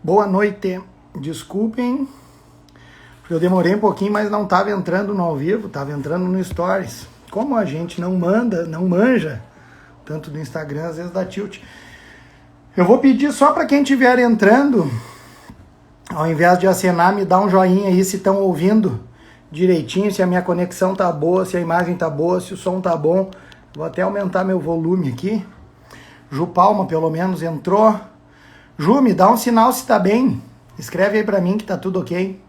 Boa noite. Desculpem, porque eu demorei um pouquinho, mas não estava entrando no ao vivo, estava entrando no Stories. Como a gente não manja, tanto do Instagram, às vezes dá tilt. Eu vou pedir só para quem estiver entrando, ao invés de acenar, me dá um joinha aí se estão ouvindo direitinho, se a minha conexão tá boa, se a imagem tá boa, se o som tá bom. Vou até aumentar meu volume aqui. Ju Palma, pelo menos, entrou. Ju, me dá um sinal se tá bem. Escreve aí pra mim que tá tudo ok,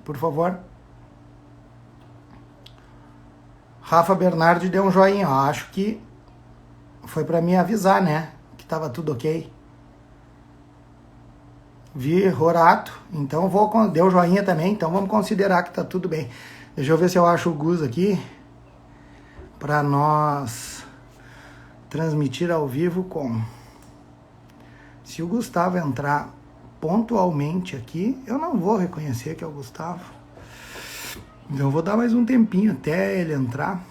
por favor. Rafa Bernardi deu um joinha. Ó, acho que foi pra me avisar, né? Que tava tudo ok. Vi Rorato, então deu joinha também, então vamos considerar que tá tudo bem. Deixa eu ver se eu acho o Gus aqui para nós transmitir ao vivo com. Se o Gustavo entrar pontualmente aqui, eu não vou reconhecer que é o Gustavo. Então eu vou dar mais um tempinho até ele entrar.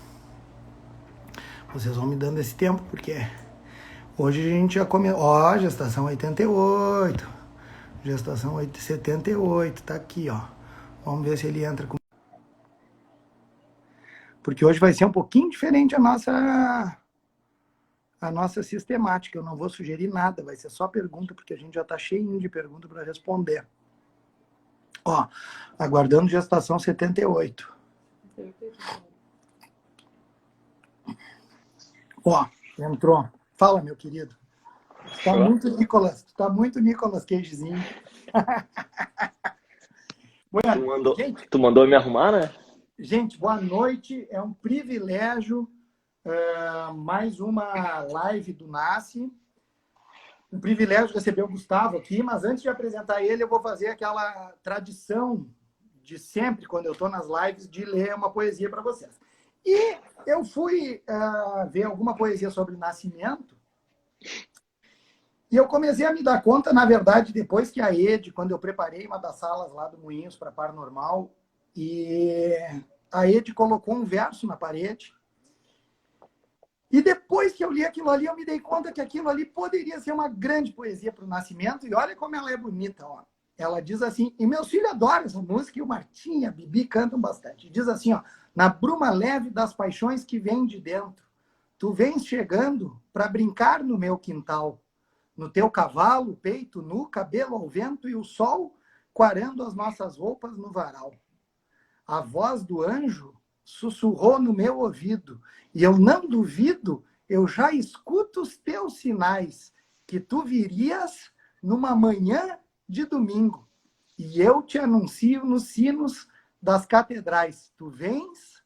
Vocês vão me dando esse tempo, porque hoje a gente já começou. Ó, gestação 88. Gestação 78, tá aqui, ó. Vamos ver se ele entra com... Porque hoje vai ser um pouquinho diferente a nossa sistemática. Eu não vou sugerir nada, vai ser só pergunta, porque a gente já tá cheio de perguntas para responder. Ó, aguardando gestação 78. Ó, entrou. Fala, meu querido. Tá muito Nicolas Cagezinho. Bueno, tu mandou me arrumar, né? Gente, boa noite. É um privilégio. Mais uma live do Nasce. Um privilégio receber o Gustavo aqui, mas antes de apresentar ele, eu vou fazer aquela tradição de sempre, quando eu estou nas lives, de ler uma poesia para vocês. E eu fui ver alguma poesia sobre nascimento, e eu comecei a me dar conta, na verdade, depois que a Ed, quando eu preparei uma das salas lá do Moinhos para Par Normal, e a Ed colocou um verso na parede, e depois que eu li aquilo ali, eu me dei conta que aquilo ali poderia ser uma grande poesia para o nascimento, e olha como ela é bonita, ó. Ela diz assim, e meus filhos adoram essa música, e o Martim e a Bibi cantam bastante. Diz assim, ó, na bruma leve das paixões que vêm de dentro, tu vens chegando para brincar no meu quintal. No teu cavalo, peito nu, cabelo ao vento e o sol quarando as nossas roupas no varal. A voz do anjo sussurrou no meu ouvido, e eu não duvido, eu já escuto os teus sinais, que tu virias numa manhã de domingo, e eu te anuncio nos sinos das catedrais. Tu vens,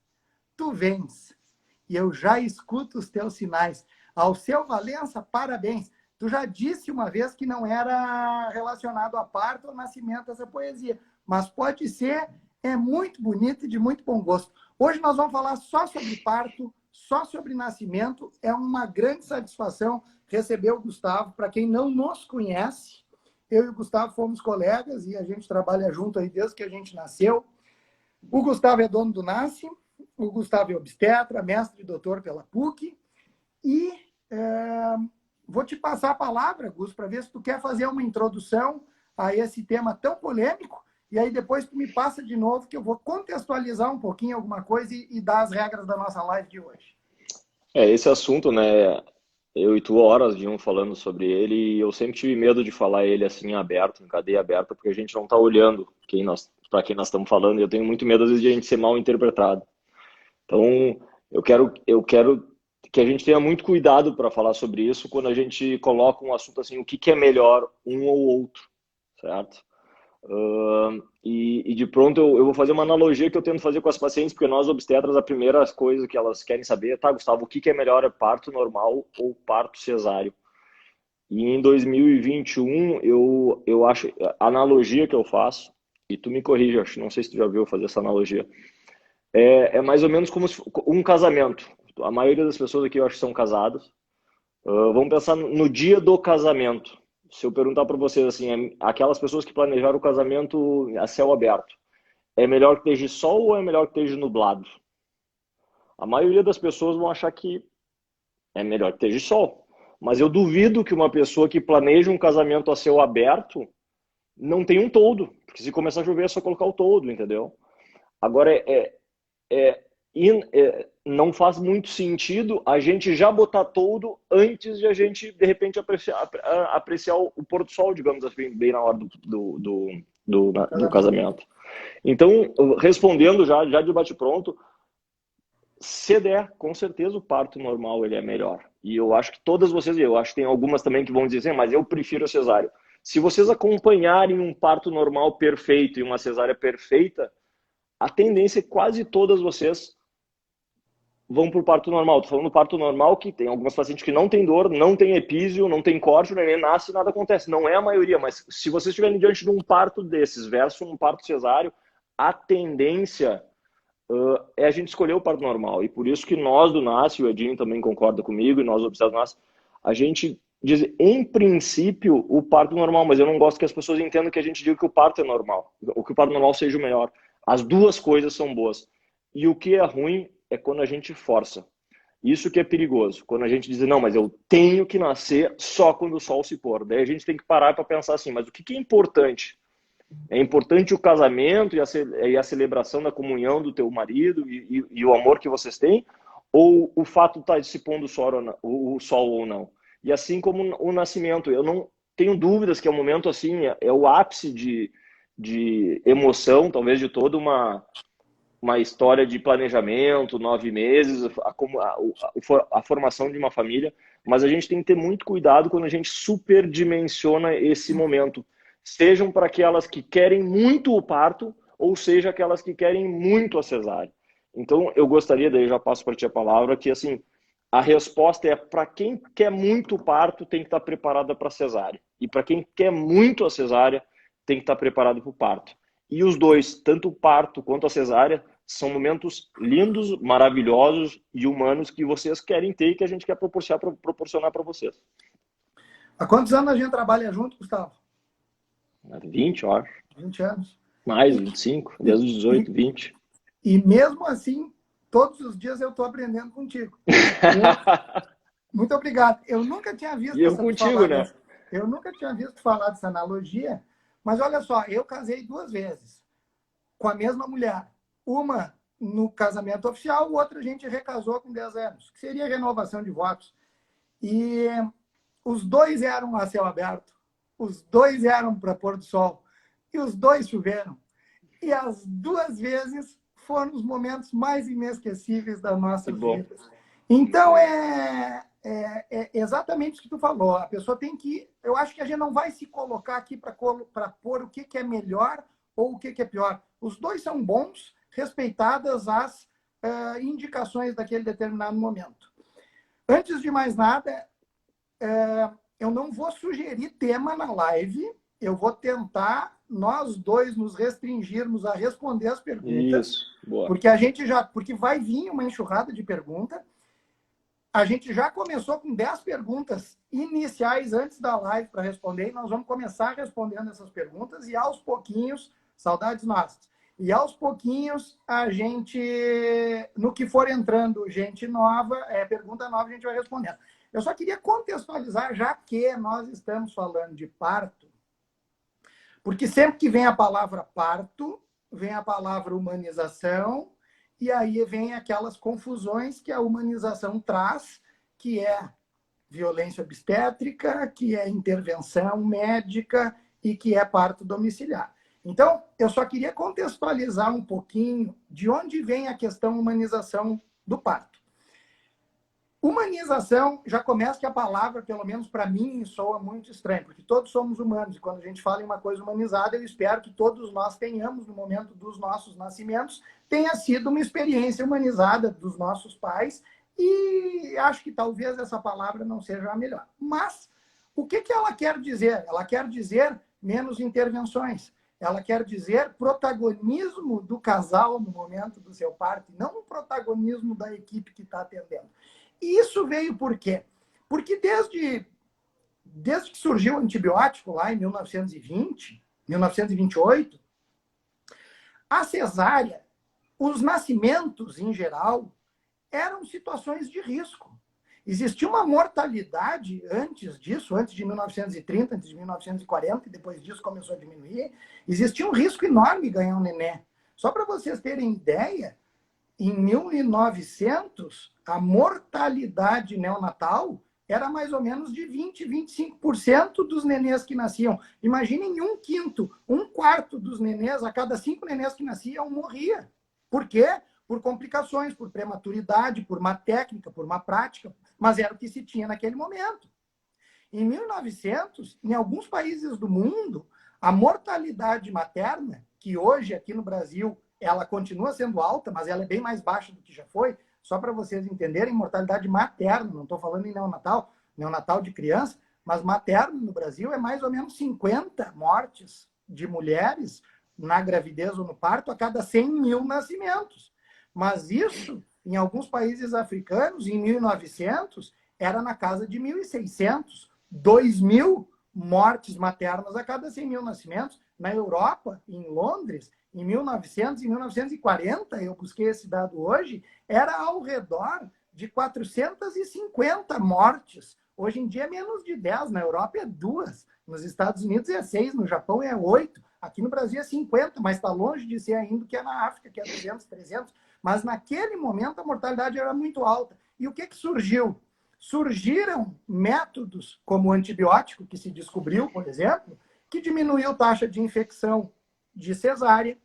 e eu já escuto os teus sinais. Ao seu Valença, parabéns. Tu já disse uma vez que não era relacionado a parto ou nascimento essa poesia, mas pode ser, é muito bonita e de muito bom gosto. Hoje nós vamos falar só sobre parto, só sobre nascimento. É uma grande satisfação receber o Gustavo. Para quem não nos conhece, eu e o Gustavo fomos colegas e a gente trabalha junto aí desde que a gente nasceu. O Gustavo é dono do Nasce, o Gustavo é obstetra, mestre e doutor pela PUC. E vou te passar a palavra, Gus, para ver se tu quer fazer uma introdução a esse tema tão polêmico. E aí depois tu me passa de novo, que eu vou contextualizar um pouquinho alguma coisa e dar as regras da nossa live de hoje. Esse assunto, né? Eu e tu horas vinham falando sobre ele e eu sempre tive medo de falar ele assim aberto, em cadeia aberta, porque a gente não tá olhando para quem nós estamos falando e eu tenho muito medo às vezes de a gente ser mal interpretado. Então, eu quero que a gente tenha muito cuidado para falar sobre isso quando a gente coloca um assunto assim, o que é melhor, um ou outro, certo? E de pronto eu vou fazer uma analogia que eu tento fazer com as pacientes, porque nós obstetras, a primeira coisa que elas querem saber é, tá, Gustavo, o que é melhor, é parto normal ou parto cesáreo? E em 2021, eu acho, a analogia que eu faço, e tu me corrija, não sei se tu já viu fazer essa analogia, é mais ou menos como um casamento. A maioria das pessoas aqui eu acho que são casadas. Vamos pensar no dia do casamento. Se eu perguntar para vocês assim, aquelas pessoas que planejaram o casamento a céu aberto, é melhor que esteja sol ou é melhor que esteja nublado? A maioria das pessoas vão achar que é melhor que esteja sol. Mas eu duvido que uma pessoa que planeja um casamento a céu aberto não tem um toldo, porque se começar a chover é só colocar o toldo, entendeu? Agora, não faz muito sentido a gente já botar toldo antes de a gente, de repente, apreciar o pôr do sol, digamos assim, bem na hora do casamento. Então, respondendo já de bate-pronto, se der, com certeza o parto normal ele é melhor. E eu acho que todas vocês, eu acho que tem algumas também que vão dizer assim, mas eu prefiro a cesárea. Se vocês acompanharem um parto normal perfeito e uma cesárea perfeita, a tendência é que quase todas vocês vão para o parto normal. Estou falando do parto normal que tem algumas pacientes que não tem dor, não tem epísio, não tem corte, o neném nasce e nada acontece. Não é a maioria, mas se vocês estiverem diante de um parto desses versus um parto cesáreo, a tendência é a gente escolher o parto normal. E por isso que nós do NASCE, o Edinho também concorda comigo, e nós obstetras do NASCE, a gente diz, em princípio, o parto normal, mas eu não gosto que as pessoas entendam que a gente diga que o parto é normal, ou que o parto normal seja o melhor. As duas coisas são boas. E o que é ruim é quando a gente força. Isso que é perigoso. Quando a gente diz, não, mas eu tenho que nascer só quando o sol se pôr. Daí a gente tem que parar para pensar assim, mas o que é importante? É importante o casamento e a celebração da comunhão do teu marido e o amor que vocês têm? Ou o fato de estar se pondo o sol ou não? E assim como o nascimento, eu não tenho dúvidas que é um momento assim, é o ápice de emoção, talvez de toda uma história de planejamento, 9 meses, a formação de uma família, mas a gente tem que ter muito cuidado quando a gente superdimensiona esse momento. Sejam para aquelas que querem muito o parto, ou seja, aquelas que querem muito a cesárea. Então, eu gostaria, daí já passo para ti a palavra, que assim, a resposta é para quem quer muito o parto, tem que estar preparada para a cesárea. E para quem quer muito a cesárea, tem que estar preparado para o parto. E os dois, tanto o parto quanto a cesárea, são momentos lindos, maravilhosos e humanos que vocês querem ter e que a gente quer proporcionar para vocês. Há quantos anos a gente trabalha junto, Gustavo? 20, eu acho. 20 anos. Mais, 25, desde os 18, 20. E mesmo assim, todos os dias eu estou aprendendo contigo. Muito obrigado. Eu nunca tinha visto e eu contigo, né? Eu nunca tinha visto falar dessa analogia, mas olha só, eu casei 2 vezes com a mesma mulher. Uma no casamento oficial, outra a gente recasou com 10 anos, que seria renovação de votos. E os dois eram a céu aberto, os dois eram para pôr do sol, e os dois choveram. E as 2 vezes foram os momentos mais inesquecíveis das nossas vidas. Então, é exatamente o que tu falou. A pessoa tem que... Eu acho que a gente não vai se colocar aqui para pôr o que é melhor ou o que é pior. Os dois são bons, respeitadas as indicações daquele determinado momento. Antes de mais nada, eu não vou sugerir tema na live, eu vou tentar nós dois nos restringirmos a responder as perguntas. Isso, boa. Porque vai vir uma enxurrada de perguntas. A gente já começou com 10 perguntas iniciais antes da live para responder, e nós vamos começar respondendo essas perguntas, e aos pouquinhos, saudades nossas, e aos pouquinhos a gente, no que for entrando gente nova, pergunta nova, a gente vai respondendo. Eu só queria contextualizar, já que nós estamos falando de parto, porque sempre que vem a palavra parto, vem a palavra humanização, e aí vem aquelas confusões que a humanização traz, que é violência obstétrica, que é intervenção médica e que é parto domiciliar. Então, eu só queria contextualizar um pouquinho de onde vem a questão humanização do parto. Humanização, já começa que a palavra, pelo menos para mim, soa muito estranha, porque todos somos humanos, e quando a gente fala em uma coisa humanizada, eu espero que todos nós tenhamos, no momento dos nossos nascimentos, tenha sido uma experiência humanizada dos nossos pais, e acho que talvez essa palavra não seja a melhor. Mas, o que ela quer dizer? Ela quer dizer menos intervenções. Ela quer dizer protagonismo do casal no momento do seu parto, não o protagonismo da equipe que está atendendo. E isso veio por quê? Porque desde que surgiu o antibiótico lá em 1928, a cesárea, os nascimentos em geral, eram situações de risco. Existia uma mortalidade antes disso, antes de 1930, antes de 1940, e depois disso começou a diminuir. Existia um risco enorme ganhar um nenê. Só para vocês terem ideia, em 1900, a mortalidade neonatal era mais ou menos de 20, 25% dos nenês que nasciam. Imaginem um quinto, um quarto dos nenês, a cada 5 nenês que nasciam, morria. Por quê? Por complicações, por prematuridade, por má técnica, por má prática, mas era o que se tinha naquele momento. Em 1900, em alguns países do mundo, a mortalidade materna, que hoje aqui no Brasil ela continua sendo alta, mas ela é bem mais baixa do que já foi, só para vocês entenderem, mortalidade materna, não estou falando em neonatal de criança, mas materno no Brasil é mais ou menos 50 mortes de mulheres na gravidez ou no parto a cada 100 mil nascimentos. Mas isso, em alguns países africanos, em 1900, era na casa de 1.600, 2.000 mortes maternas a cada 100 mil nascimentos. Na Europa, em Londres, em 1900 e 1940, eu busquei esse dado hoje, era ao redor de 450 mortes. Hoje em dia é menos de 10, na Europa é 2, nos Estados Unidos é 6, no Japão é 8, aqui no Brasil é 50, mas está longe de ser ainda o que é na África, que é 200, 300. Mas naquele momento a mortalidade era muito alta. E o que surgiu? Surgiram métodos como o antibiótico, que se descobriu, por exemplo, que diminuiu a taxa de infecção de cesárea.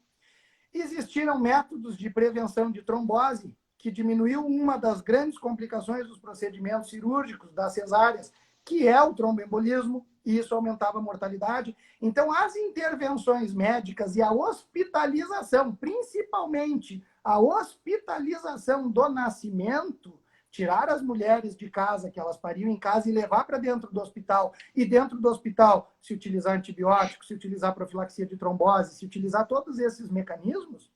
Existiram métodos de prevenção de trombose, que diminuiu uma das grandes complicações dos procedimentos cirúrgicos das cesáreas, que é o tromboembolismo, e isso aumentava a mortalidade. Então, as intervenções médicas e a hospitalização, principalmente a hospitalização do nascimento, tirar as mulheres de casa, que elas pariam em casa, e levar para dentro do hospital. E dentro do hospital, se utilizar antibiótico, se utilizar profilaxia de trombose, se utilizar todos esses mecanismos,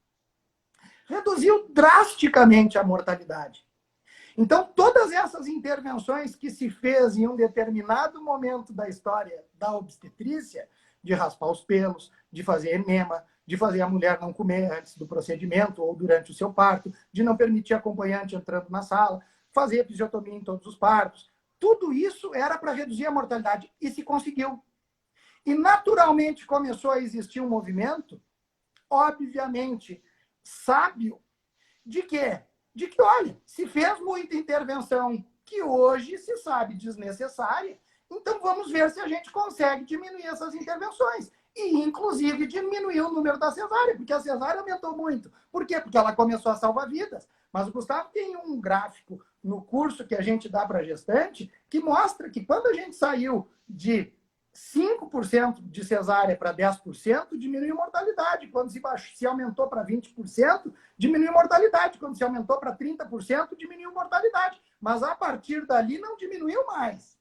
reduziu drasticamente a mortalidade. Então, todas essas intervenções que se fez em um determinado momento da história da obstetrícia, de raspar os pelos, de fazer enema, de fazer a mulher não comer antes do procedimento ou durante o seu parto, de não permitir acompanhante entrando na sala, fazer episiotomia em todos os partos. Tudo isso era para reduzir a mortalidade e se conseguiu. E naturalmente começou a existir um movimento, obviamente, sábio, de quê? De que, olha, se fez muita intervenção que hoje se sabe desnecessária, então vamos ver se a gente consegue diminuir essas intervenções. E, inclusive, diminuir o número da cesárea, porque a cesárea aumentou muito. Por quê? Porque ela começou a salvar vidas. Mas o Gustavo tem um gráfico no curso que a gente dá para gestante que mostra que quando a gente saiu de 5% de cesárea para 10%, diminuiu a mortalidade. Quando se aumentou para 20%, diminuiu a mortalidade. Quando se aumentou para 30%, diminuiu a mortalidade. Mas a partir dali não diminuiu mais.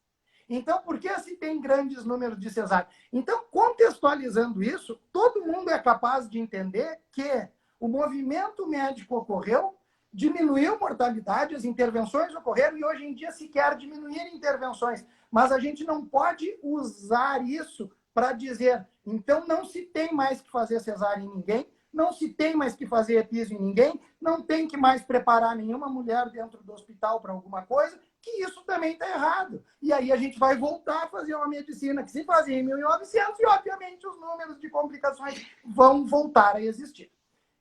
Então, por que se tem grandes números de cesárea? Então, contextualizando isso, todo mundo é capaz de entender que o movimento médico ocorreu, diminuiu a mortalidade, as intervenções ocorreram e hoje em dia se quer diminuir intervenções. Mas a gente não pode usar isso para dizer, então não se tem mais que fazer cesárea em ninguém, não se tem mais que fazer epísio em ninguém, não tem que mais preparar nenhuma mulher dentro do hospital para alguma coisa, que isso também está errado. E aí a gente vai voltar a fazer uma medicina que se fazia em 1900 e, obviamente, os números de complicações vão voltar a existir.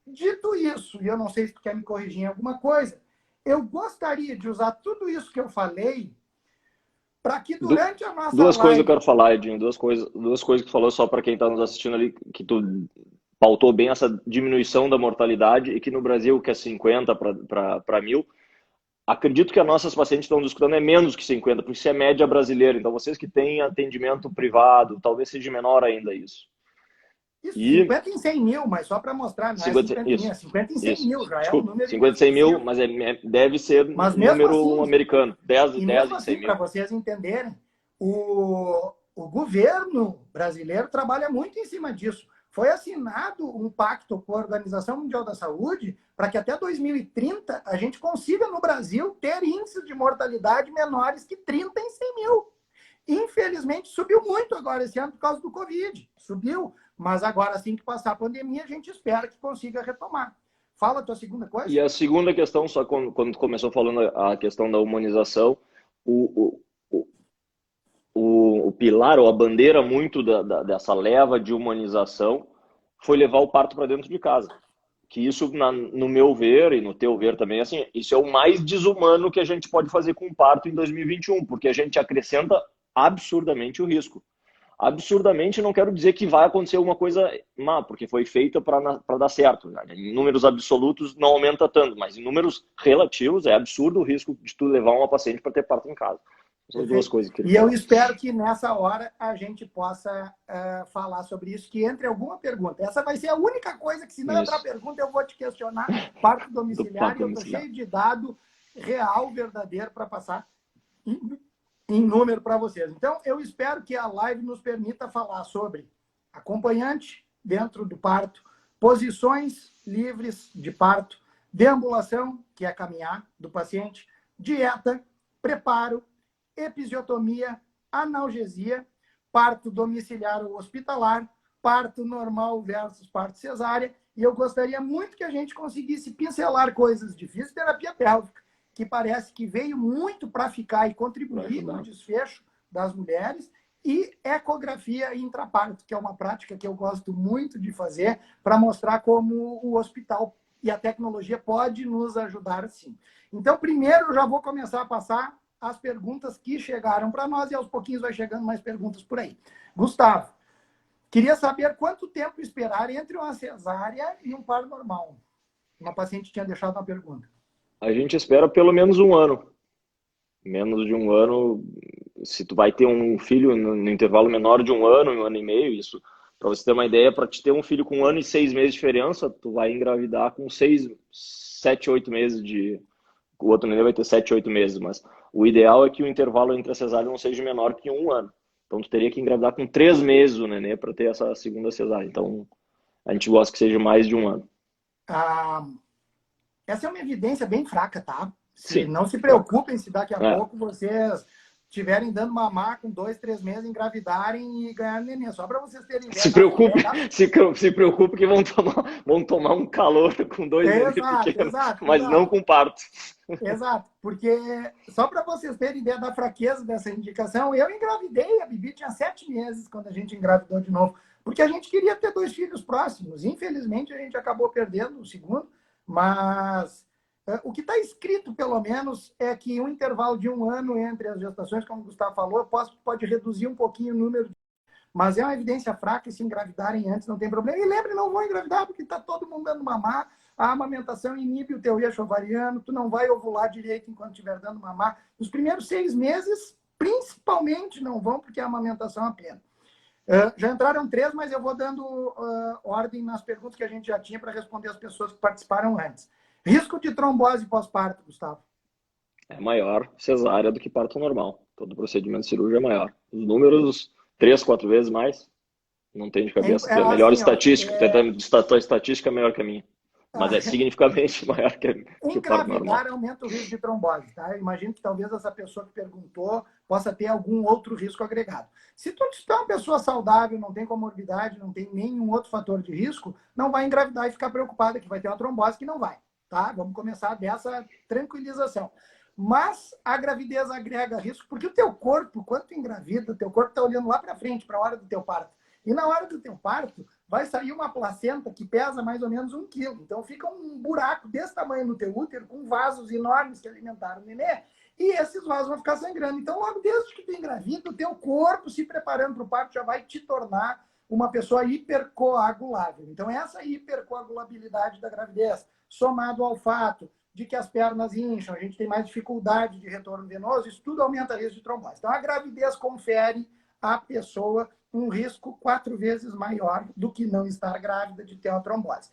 Dito isso, e eu não sei se tu quer me corrigir em alguma coisa, eu gostaria de usar tudo isso que eu falei para que durante a nossa duas live... coisas eu quero falar, Edinho, duas coisas que tu falou só para quem está nos assistindo ali, que tu pautou bem essa diminuição da mortalidade e que no Brasil, que é 50 para 1.000, acredito que as nossas pacientes estão escutando é menos que 50, porque isso é média brasileira. Então, vocês que têm atendimento privado, talvez seja menor ainda isso. Isso, 50 em 100 mil, mas só para mostrar, não 50, é 50 isso, em 50 em 100 isso. mil, já Desculpa, é um número 50 em 100 mil, expressivo. mas deve ser Mas um número assim, americano, 10 e em mesmo 100 assim, mil. para vocês entenderem, o governo brasileiro trabalha muito em cima disso. Foi assinado um pacto com a Organização Mundial da Saúde para que até 2030 a gente consiga no Brasil ter índices de mortalidade menores que 30 em 100 mil. Infelizmente, subiu muito agora esse ano por causa do Covid. Subiu, mas agora, assim que passar a pandemia, a gente espera que consiga retomar. Fala a tua segunda coisa. E a segunda questão, só quando começou falando a questão da humanização, o, o, o pilar ou a bandeira muito dessa leva de humanização foi levar o parto para dentro de casa. Que isso, no meu ver e no teu ver também, assim, isso é o mais desumano que a gente pode fazer com o parto em 2021, porque a gente acrescenta absurdamente o risco. Absurdamente, não quero dizer que vai acontecer alguma coisa má, porque foi feita para dar certo. Em números absolutos não aumenta tanto, mas em números relativos é absurdo o risco de tu levar uma paciente para ter parto em casa. São as duas coisas que ele E eu falou. espero que nessa hora a gente possa falar sobre isso, que entre alguma pergunta. Essa vai ser a única coisa que, se não entrar pergunta, eu vou te questionar parto domiciliar, e eu estou cheio de dado real, verdadeiro, para passar em número para vocês. Então, eu espero que a live nos permita falar sobre acompanhante dentro do parto, posições livres de parto, deambulação, que é caminhar do paciente, dieta, preparo, episiotomia, analgesia, parto domiciliar ou hospitalar, parto normal versus parto cesárea. E eu gostaria muito que a gente conseguisse pincelar coisas de fisioterapia pélvica, que parece que veio muito para ficar e contribuir no desfecho das mulheres, e ecografia intraparto, que é uma prática que eu gosto muito de fazer para mostrar como o hospital e a tecnologia pode nos ajudar, sim. Então, primeiro, eu já vou começar a passar as perguntas que chegaram para nós, e aos pouquinhos vai chegando mais perguntas por aí. Gustavo, queria saber quanto tempo esperar entre uma cesárea e um parto normal. Uma paciente tinha deixado uma pergunta. A gente espera pelo menos um ano. Menos de um ano, se tu vai ter um filho no intervalo menor de um ano e meio, isso, para você ter uma ideia, para te ter um filho com 1 ano e 6 meses de diferença, tu vai engravidar com 6, 7, 8 meses de... O outro neném vai ter 7, 8 meses, mas o ideal é que o intervalo entre a cesárea não seja menor que 1 ano. Então tu teria que engravidar com 3 meses o neném para ter essa segunda cesárea. Então a gente gosta que seja mais de 1 ano. Essa é uma evidência bem fraca, tá? Sim. Não se preocupem se daqui a pouco vocês estiverem dando mamar com 2, 3 meses, engravidarem e ganhar neném. Só para vocês terem ideia. Se preocupe que vão tomar um calor com 2 meses pequenos, mas não com parto. Exato, porque só para vocês terem ideia da fraqueza dessa indicação, eu engravidei, a Bibi tinha 7 meses quando a gente engravidou de novo, porque a gente queria ter 2 filhos próximos. Infelizmente, a gente acabou perdendo o segundo, mas o que está escrito, pelo menos, é que um intervalo de 1 ano entre as gestações, como o Gustavo falou, pode reduzir um pouquinho o número, mas é uma evidência fraca, e se engravidarem antes não tem problema. E lembre, não vão engravidar, porque está todo mundo dando mamar, a amamentação inibe o teu eixo ovariano, tu não vai ovular direito enquanto estiver dando mamar. Nos primeiros 6 meses, principalmente, não vão, porque a amamentação é plena. Já entraram 3, mas eu vou dando ordem nas perguntas que a gente já tinha para responder as pessoas que participaram antes. Risco de trombose pós-parto, Gustavo? É maior cesárea do que parto normal. Todo procedimento cirúrgico é maior. Os números, 3, 4 vezes mais, não tem de cabeça. A melhor estatística, a estatística é melhor que a minha. Mas é significativamente maior que o parto normal. Engravidar aumenta o risco de trombose, tá? Eu imagino que talvez essa pessoa que perguntou possa ter algum outro risco agregado. Se tu é uma pessoa saudável, não tem comorbidade, não tem nenhum outro fator de risco, não vai engravidar e ficar preocupada que vai ter uma trombose, que não vai, tá? Vamos começar dessa tranquilização. Mas a gravidez agrega risco, porque o teu corpo, quando tu engravida, o teu corpo está olhando lá para frente, para a hora do teu parto. E na hora do teu parto, vai sair uma placenta que pesa mais ou menos 1 quilo. Então fica um buraco desse tamanho no teu útero, com vasos enormes que alimentaram o nenê, e esses vasos vão ficar sangrando. Então, logo desde que tu engravida, o teu corpo, se preparando para o parto, já vai te tornar uma pessoa hipercoagulável. Então, essa hipercoagulabilidade da gravidez, somado ao fato de que as pernas incham, a gente tem mais dificuldade de retorno venoso, isso tudo aumenta o risco de trombose. Então, a gravidez confere à pessoa um risco 4 vezes maior do que não estar grávida de ter uma trombose.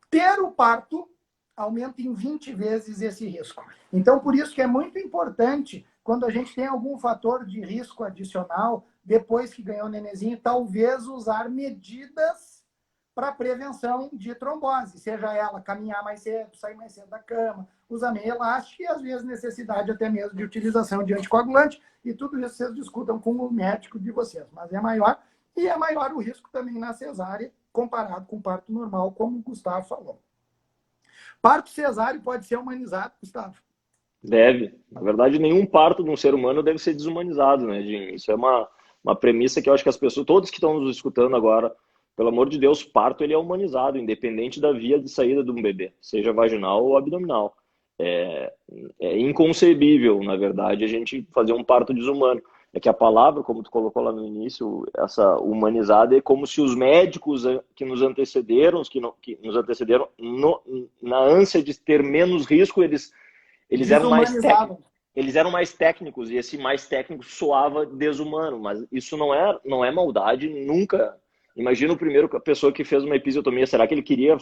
Ter o parto aumenta em 20 vezes esse risco. Então, por isso que é muito importante, quando a gente tem algum fator de risco adicional, depois que ganhou o nenenzinho, talvez usar medidas para prevenção de trombose, seja ela caminhar mais cedo, sair mais cedo da cama, usar meio elástico e, às vezes, necessidade até mesmo de utilização de anticoagulante, e tudo isso vocês discutam com o médico de vocês. Mas é maior, e é maior o risco também na cesárea, comparado com o parto normal, como o Gustavo falou. Parto cesáreo pode ser humanizado, Gustavo? Deve. Na verdade, nenhum parto de um ser humano deve ser desumanizado, né, Jim? Isso é uma premissa que eu acho que as pessoas, todos que estão nos escutando agora, pelo amor de Deus, parto ele é humanizado, independente da via de saída de um bebê, seja vaginal ou abdominal. É, é inconcebível, na verdade, a gente fazer um parto desumano. É que a palavra, como tu colocou lá no início, essa humanizada, é como se os médicos que nos antecederam, que nos antecederam na ânsia de ter menos risco, eles eram mais técnicos. Desumanizavam. Eles eram mais técnicos e esse mais técnico soava desumano, mas isso não é maldade nunca. Imagina o primeiro a pessoa que fez uma episiotomia, será que ele queria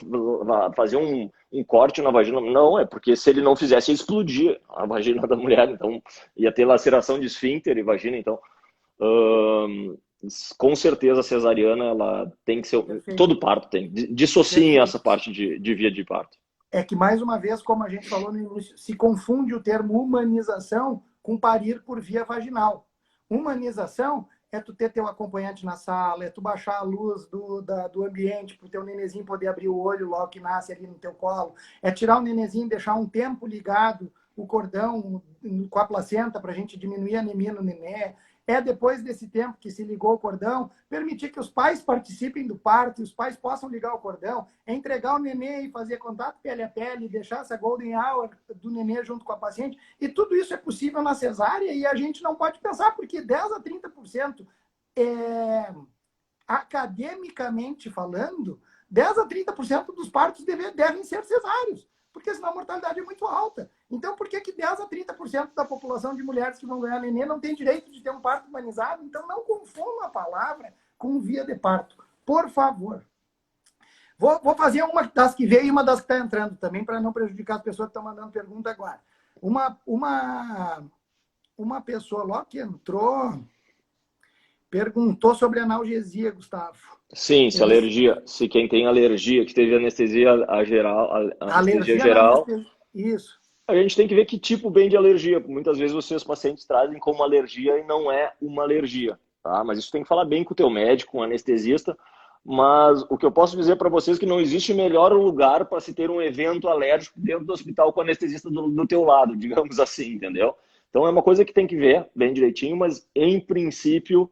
fazer um corte na vagina? Não, é porque se ele não fizesse, ia explodir a vagina da mulher, então ia ter laceração de esfíncter e vagina, então hum, com certeza a cesariana ela tem que ser, Perfeito. todo parto tem, dissociem essa Perfeito. parte de via de parto. É que, mais uma vez, como a gente falou no início, se confunde o termo humanização com parir por via vaginal. Humanização é tu ter teu acompanhante na sala, é tu baixar a luz do ambiente para o teu nenenzinho poder abrir o olho logo que nasce ali no teu colo, é tirar o nenenzinho e deixar um tempo ligado o cordão com a placenta para a gente diminuir a anemia no nenê, é depois desse tempo que se ligou o cordão, permitir que os pais participem do parto, e os pais possam ligar o cordão, é entregar o nenê e fazer contato pele a pele, deixar essa golden hour do nenê junto com a paciente. E tudo isso é possível na cesárea e a gente não pode pensar, porque 10 a 30% academicamente falando, 10 a 30% dos partos devem ser cesáreos, porque senão a mortalidade é muito alta. Então, por que 10 a 30% da população de mulheres que vão ganhar nenê não tem direito de ter um parto humanizado? Então, não confunda a palavra com via de parto. Por favor. Vou fazer uma das que veio e uma das que está entrando também, para não prejudicar as pessoas que estão mandando pergunta agora. Uma pessoa logo que entrou perguntou sobre analgesia, Gustavo. Sim, se alergia, se quem tem alergia, que teve anestesia geral, anestesia Alergia na geral, anestesia. Isso. a gente tem que ver que tipo bem de alergia. Muitas vezes os pacientes trazem como alergia e não é uma alergia, tá? Mas isso tem que falar bem com o teu médico, com o anestesista. Mas o que eu posso dizer para vocês é que não existe melhor lugar para se ter um evento alérgico dentro do hospital com o anestesista do teu lado, digamos assim, entendeu? Então é uma coisa que tem que ver bem direitinho, mas em princípio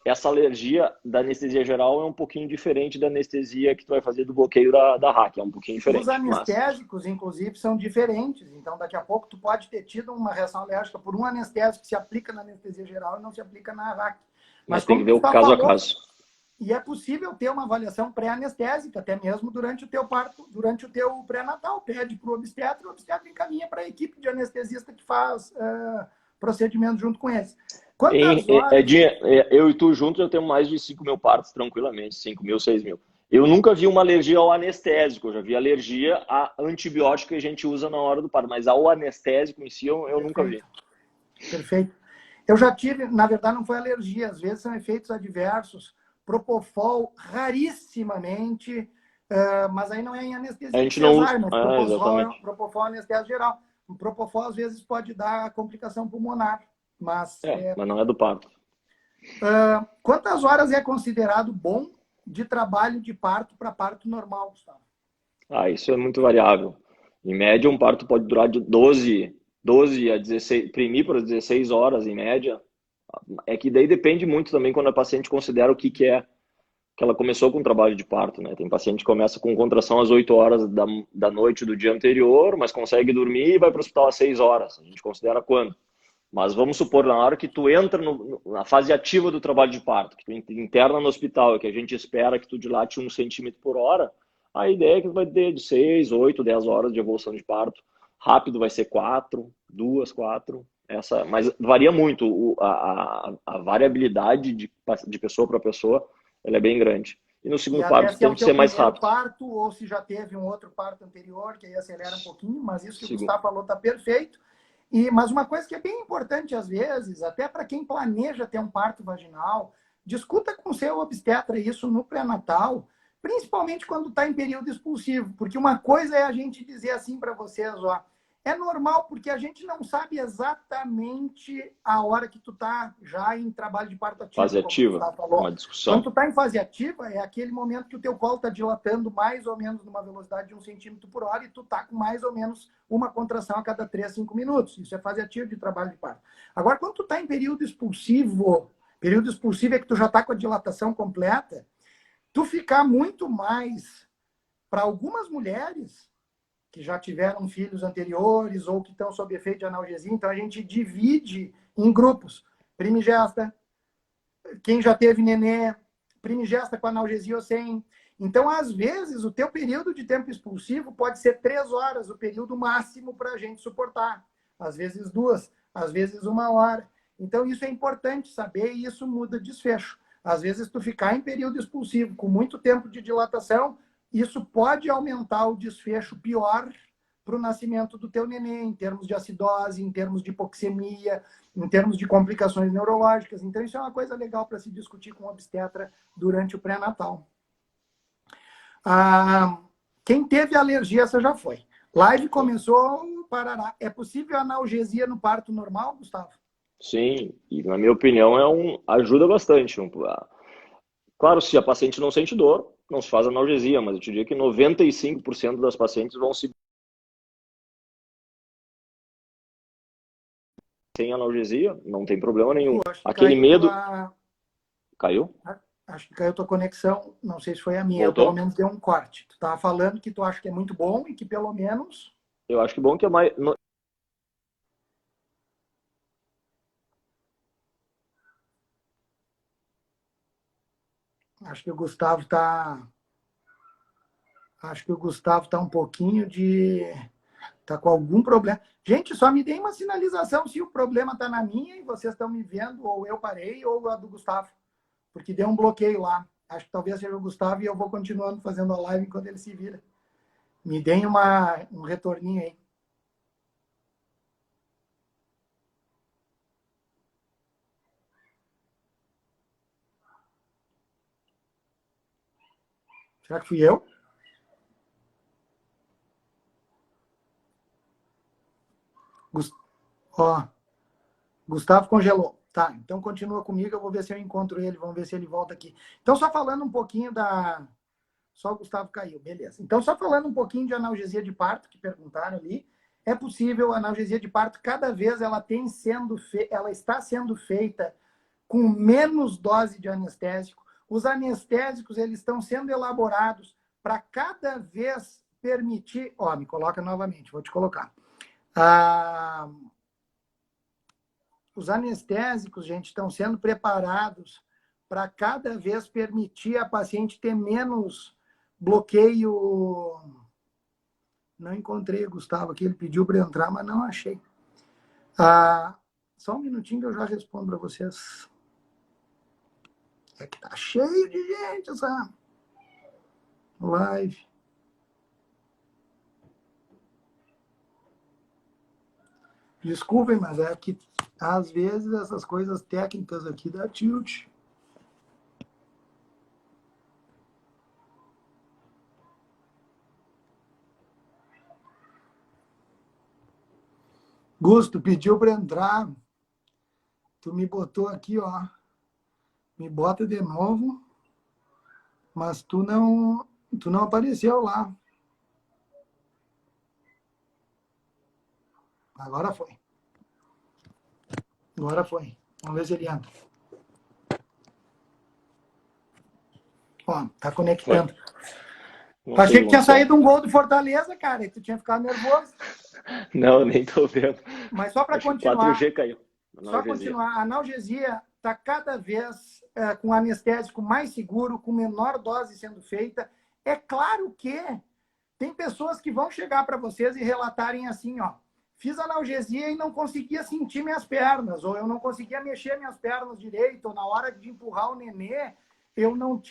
essa alergia da anestesia geral é um pouquinho diferente da anestesia que tu vai fazer do bloqueio da RAC, é um pouquinho Os diferente, mas anestésicos, inclusive, são diferentes. Então, daqui a pouco, tu pode ter tido uma reação alérgica por um anestésico que se aplica na anestesia geral e não se aplica na RAC. Mas tem que como ver tu o está caso a falou, caso. e é possível ter uma avaliação pré-anestésica, até mesmo durante o teu parto, durante o teu pré-natal. Pede para o obstetra encaminha para a equipe de anestesista que faz procedimento junto com eles. Quantas horas... Eu e tu juntos eu tenho mais de 5.000 partos tranquilamente, 5.000, 6.000. Eu nunca vi uma alergia ao anestésico, eu já vi alergia a antibiótico que a gente usa na hora do parto, mas ao anestésico em si eu nunca vi. Perfeito. Eu já tive, na verdade não foi alergia, às vezes são efeitos adversos, propofol rarissimamente, mas aí não é em A anestesia gente não usa. cesárea, mas Exatamente. propofol é anestesia geral. O propofol às vezes pode dar complicação pulmonar, mas... Mas não é do parto. Quantas horas é considerado bom de trabalho de parto para parto normal, Gustavo? Isso é muito variável. Em média, um parto pode durar de 12 a 16, imprimir para 16 horas em média. É que daí depende muito também quando a paciente considera o que é que ela começou com o trabalho de parto, né? Tem paciente que começa com contração às 8 horas da noite do dia anterior, mas consegue dormir e vai para o hospital às 6 horas. A gente considera quando? Mas vamos supor, na hora que tu entra na fase ativa do trabalho de parto, que tu interna no hospital, que a gente espera que tu dilate 1 centímetro por hora, a ideia é que tu vai ter de 6, 8, 10 horas de evolução de parto. Rápido vai ser 4, 2, 4. Mas varia muito. A variabilidade de pessoa para pessoa ela é bem grande. E no E segundo até parto se é o tende a teu ser mais primeiro rápido. parto, ou se já teve um outro parto anterior, que aí acelera um pouquinho, mas isso que o Segundo. Gustavo falou está perfeito. Mas uma coisa que é bem importante às vezes, até para quem planeja ter um parto vaginal, discuta com o seu obstetra isso no pré-natal, principalmente quando está em período expulsivo, porque uma coisa é a gente dizer assim para vocês, ó, É normal, porque a gente não sabe exatamente a hora que tu tá já em trabalho de parto ativo. Fase ativa, uma Quando discussão. tu tá em fase ativa, é aquele momento que o teu colo tá dilatando mais ou menos numa velocidade de 1 centímetro por hora e tu tá com mais ou menos uma contração a cada 3, 5 minutos. Isso é fase ativa de trabalho de parto. Agora, quando tu tá em período expulsivo é que tu já tá com a dilatação completa, tu ficar muito mais, para algumas mulheres que já tiveram filhos anteriores ou que estão sob efeito de analgesia, então a gente divide em grupos. Primigesta, quem já teve nenê, primigesta com analgesia ou sem. Então, às vezes, o teu período de tempo expulsivo pode ser 3 horas, o período máximo para a gente suportar. Às vezes 2, às vezes 1 hora. Então, isso é importante saber e isso muda desfecho. Às vezes, tu ficar em período expulsivo com muito tempo de dilatação, isso pode aumentar o desfecho pior para o nascimento do teu neném, em termos de acidose, em termos de hipoxemia, em termos de complicações neurológicas. Então, isso é uma coisa legal para se discutir com o obstetra durante o pré-natal. Quem teve alergia, essa já foi. Live começou, parará. É possível analgesia no parto normal, Gustavo? Sim, e na minha opinião ajuda bastante. Claro, se a paciente não sente dor, não se faz analgesia, mas eu te diria que 95% das pacientes vão se sem analgesia, não tem problema nenhum. Aquele medo... Caiu? Acho que caiu tua conexão, não sei se foi a minha, Voltou? pelo menos deu um corte. Tu estava falando que tu acha que é muito bom e que pelo menos... Eu acho que bom que é mais... Acho que o Gustavo está um pouquinho de... Está com algum problema. Gente, só me deem uma sinalização se o problema está na minha e vocês estão me vendo, ou eu parei, ou a do Gustavo. Porque deu um bloqueio lá. Acho que talvez seja o Gustavo e eu vou continuando fazendo a live enquanto ele se vira. Me deem um retorninho aí. Será que fui eu? Gustavo congelou. Tá, então continua comigo, eu vou ver se eu encontro ele, vamos ver se ele volta aqui. Então, só falando um pouquinho da... Só o Gustavo caiu, beleza. Então, só falando um pouquinho de analgesia de parto, que perguntaram ali, é possível a analgesia de parto, cada vez ela está sendo feita com menos dose de anestésico. Os anestésicos, eles estão sendo elaborados para cada vez permitir... me coloca novamente, vou te colocar. Os anestésicos, gente, estão sendo preparados para cada vez permitir a paciente ter menos bloqueio. Não encontrei o Gustavo aqui, ele pediu para entrar, mas não achei. Só um minutinho que eu já respondo para vocês. É que tá cheio de gente essa live. Desculpem, mas é que às vezes essas coisas técnicas aqui dá tilt. Gusto, pediu para entrar. Tu me botou aqui, ó. Me bota de novo. Mas tu não apareceu lá. Agora foi. Agora foi. Vamos ver se ele entra. Ó, tá conectando. Achei que tinha saído um gol do Fortaleza, cara, e tu tinha ficado nervoso. Não, nem tô vendo. Mas só para continuar. 4G caiu. Só continuar. A analgesia está cada vez com anestésico mais seguro, com menor dose sendo feita. É claro que tem pessoas que vão chegar para vocês e relatarem assim, ó. Fiz analgesia e não conseguia sentir minhas pernas, ou eu não conseguia mexer minhas pernas direito, ou na hora de empurrar o nenê, eu não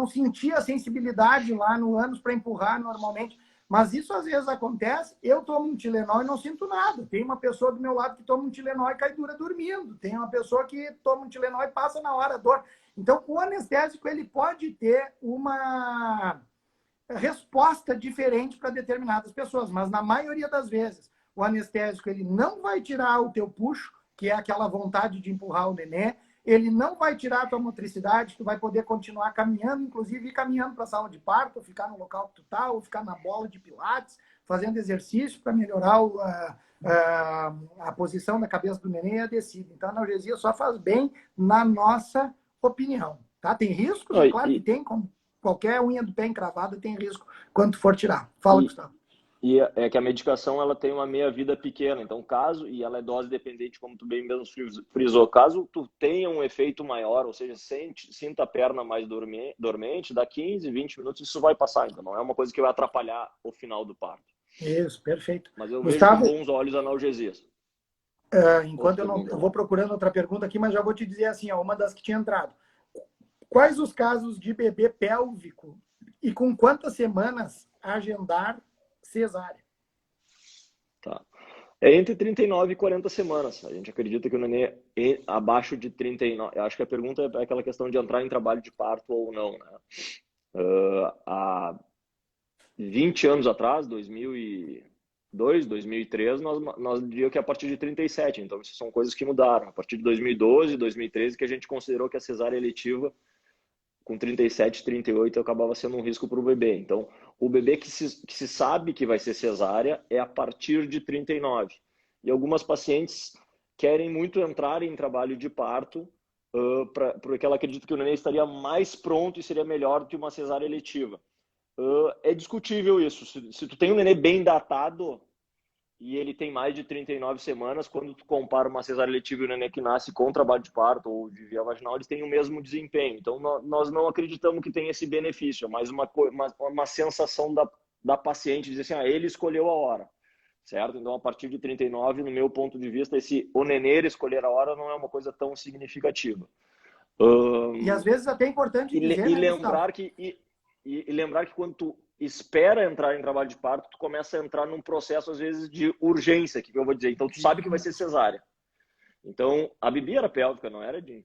sentia a sensibilidade lá no ânus para empurrar normalmente. Mas isso às vezes acontece, eu tomo um Tilenol e não sinto nada. Tem uma pessoa do meu lado que toma um Tilenol e cai dura dormindo. Tem uma pessoa que toma um Tilenol e passa na hora a dor. Então, o anestésico ele pode ter uma resposta diferente para determinadas pessoas, mas na maioria das vezes, O anestésico, ele não vai tirar o teu puxo, que é aquela vontade de empurrar o nenê. Ele não vai tirar a tua motricidade, tu vai poder continuar caminhando, inclusive ir caminhando para a sala de parto, ou ficar no local que tu tá, ou ficar na bola de pilates, fazendo exercício para melhorar a posição da cabeça do neném e a descida. Então, a analgesia só faz bem, na nossa opinião. Tá? Tem riscos? É claro que tem, como qualquer unha do pé encravada tem risco quando tu for tirar. Fala, Gustavo. E é que a medicação ela tem uma meia-vida pequena, então e ela é dose dependente, como tu bem mesmo frisou, caso tu tenha um efeito maior, ou seja, sinta a perna mais dormente, dá 15, 20 minutos, isso vai passar, então não é uma coisa que vai atrapalhar o final do parto. Isso, perfeito. Mas eu Gustavo, vejo com bons olhos analgesias. Enquanto eu vou procurando outra pergunta aqui, mas já vou te dizer assim, ó, uma das que tinha entrado. Quais os casos de bebê pélvico e com quantas semanas agendar cesárea? Tá. É entre 39 e 40 semanas. A gente acredita que o nenê abaixo de 39... Eu acho que a pergunta é aquela questão de entrar em trabalho de parto ou não, né? Há 20 anos atrás, 2002, 2003, nós diríamos que é a partir de 37. Então, isso são coisas que mudaram. A partir de 2012, 2013, que a gente considerou que a cesárea eletiva com 37, 38 acabava sendo um risco para o bebê. Então, o bebê que se sabe que vai ser cesárea é a partir de 39. E algumas pacientes querem muito entrar em trabalho de parto porque ela acredita que o neném estaria mais pronto e seria melhor que uma cesárea eletiva. É discutível isso. Se tu tem um neném bem datado e ele tem mais de 39 semanas, quando tu compara uma cesárea eletiva e o neném que nasce com trabalho de parto ou de via vaginal, eles têm o mesmo desempenho. Então, nós não acreditamos que tem esse benefício, é mais uma sensação da paciente, dizer assim, ele escolheu a hora, certo? Então, a partir de 39, no meu ponto de vista, o nenê escolher a hora não é uma coisa tão significativa. E às vezes até é importante dizer, e né, lembrar que e lembrar que quando tu espera entrar em trabalho de parto, tu começa a entrar num processo, às vezes, de urgência, que eu vou dizer. Então, tu sabe que vai ser cesárea. Então, a Bibi era pélvica, não era, Jim?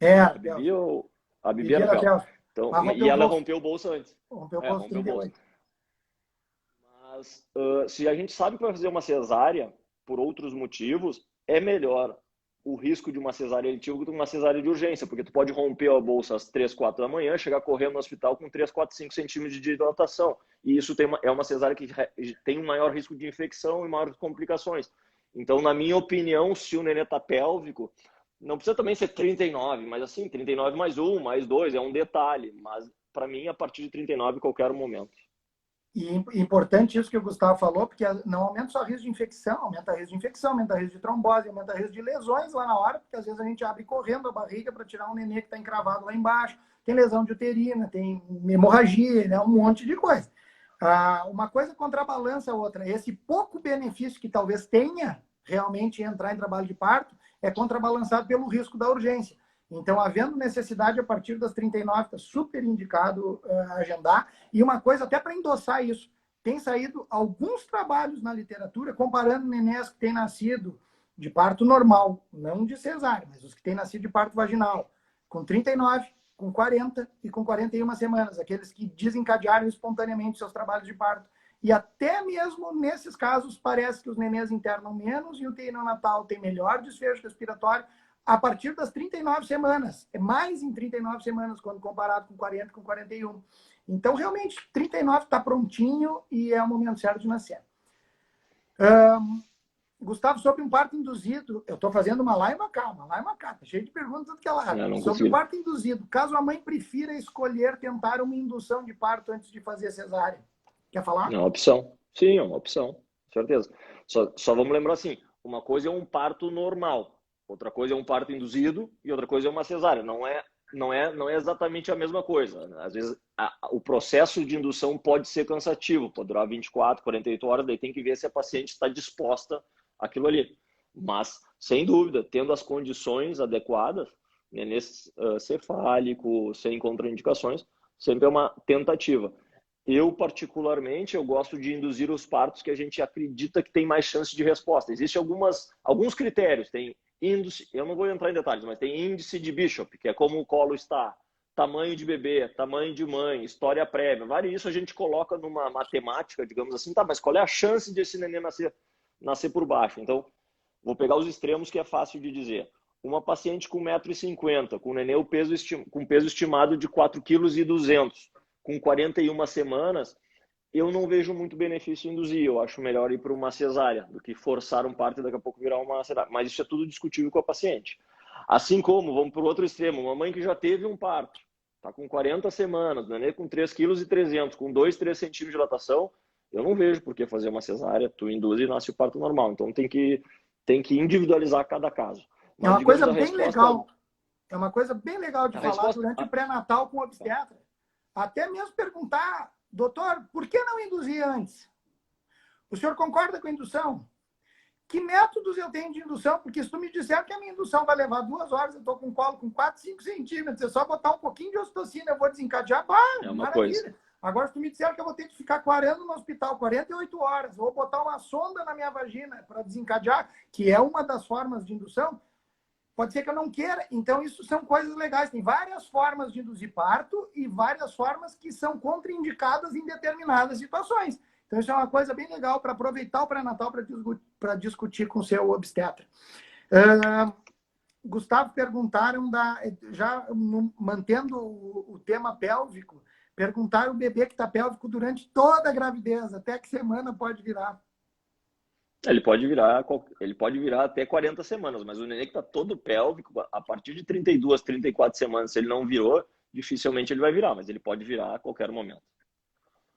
A Bibi era pélvica. Então, e ela rompeu o bolso antes. Rompeu o bolso. Mas, se a gente sabe que vai fazer uma cesárea, por outros motivos, é melhor o risco de uma cesárea eletiva do que uma cesárea de urgência, porque tu pode romper a bolsa às 3, 4 da manhã, chegar correndo no hospital com 3, 4, 5 centímetros de dilatação. E isso é uma cesárea que tem um maior risco de infecção e maiores complicações. Então, na minha opinião, se o nenê está pélvico, não precisa também ser 39, mas assim, 39 mais 1, mais 2, é um detalhe. Mas, para mim, a partir de 39, qualquer momento. E importante isso que o Gustavo falou, porque não aumenta só risco de infecção, aumenta risco de infecção, aumenta risco de trombose, aumenta risco de lesões lá na hora, porque às vezes a gente abre correndo a barriga para tirar um nenê que está encravado lá embaixo, tem lesão de uterina, tem hemorragia, né, um monte de coisa. Uma coisa contrabalança a outra. Esse pouco benefício que talvez tenha realmente entrar em trabalho de parto é contrabalançado pelo risco da urgência. Então, havendo necessidade a partir das 39, está super indicado agendar. E uma coisa, até para endossar isso, tem saído alguns trabalhos na literatura comparando nenés que têm nascido de parto normal, não de cesárea, mas os que têm nascido de parto vaginal, com 39, com 40 e com 41 semanas, aqueles que desencadearam espontaneamente seus trabalhos de parto. E até mesmo nesses casos, parece que os nenês internam menos e o UTI neonatal tem melhor desfecho respiratório a partir das 39 semanas. É mais em 39 semanas, quando comparado com 40, com 41. Então, realmente, 39 está prontinho e é o momento certo de nascer. Gustavo, sobre um parto induzido, eu estou fazendo uma live calma, tá cheio de perguntas tudo que ela sobre o parto induzido, caso a mãe prefira escolher tentar uma indução de parto antes de fazer cesárea. Quer falar? É uma opção. Sim, é uma opção, com certeza. Só vamos lembrar assim, uma coisa é um parto normal, outra coisa é um parto induzido e outra coisa é uma cesárea. Não é exatamente a mesma coisa. Às vezes, o processo de indução pode ser cansativo, pode durar 24, 48 horas, daí tem que ver se a paciente está disposta àquilo ali. Mas, sem dúvida, tendo as condições adequadas, nenê cefálico, sem contraindicações, sempre é uma tentativa. Eu, particularmente, eu gosto de induzir os partos que a gente acredita que tem mais chance de resposta. Existem alguns critérios. Tem índice, eu não vou entrar em detalhes, mas tem índice de Bishop, que é como o colo está, tamanho de bebê, tamanho de mãe, história prévia. Isso a gente coloca numa matemática, digamos assim, tá, mas qual é a chance de esse neném nascer nascer por baixo. Então, vou pegar os extremos que é fácil de dizer. Uma paciente com 1,50 m, com nenê com peso estimado de 4,2 kg, com 41 semanas, eu não vejo muito benefício em induzir. Eu acho melhor ir para uma cesárea do que forçar um parto e daqui a pouco virar uma cesárea. Mas isso é tudo discutível com a paciente. Assim como, vamos para o outro extremo, uma mãe que já teve um parto, está com 40 semanas, nenê com 3,3 kg, com 2, 3 centímetros de dilatação, eu não vejo por que fazer uma cesárea, tu induz e nasce o parto normal. Então tem que individualizar cada caso. Mas, é uma coisa bem legal. É uma coisa bem legal de falar durante o pré-natal com o obstetra. Até mesmo perguntar, doutor, por que não induzir antes? O senhor concorda com a indução? Que métodos eu tenho de indução? Porque se tu me disser que a minha indução vai levar 2 horas, eu estou com um colo com 4, 5 centímetros, é só botar um pouquinho de ocitocina, eu vou desencadear, é uma maravilha. Coisa. Agora, se tu me disser que eu vou ter que ficar 40 no hospital, 48 horas, vou botar uma sonda na minha vagina para desencadear, que é uma das formas de indução, pode ser que eu não queira. Então, isso são coisas legais. Tem várias formas de induzir parto e várias formas que são contraindicadas em determinadas situações. Então, isso é uma coisa bem legal para aproveitar o pré-natal para discutir com o seu obstetra. Gustavo, perguntaram, mantendo o tema pélvico, perguntaram o bebê que está pélvico durante toda a gravidez, até que semana pode virar? Ele pode virar até 40 semanas, mas o neném que está todo pélvico, a partir de 32, 34 semanas, se ele não virou, dificilmente ele vai virar, mas ele pode virar a qualquer momento.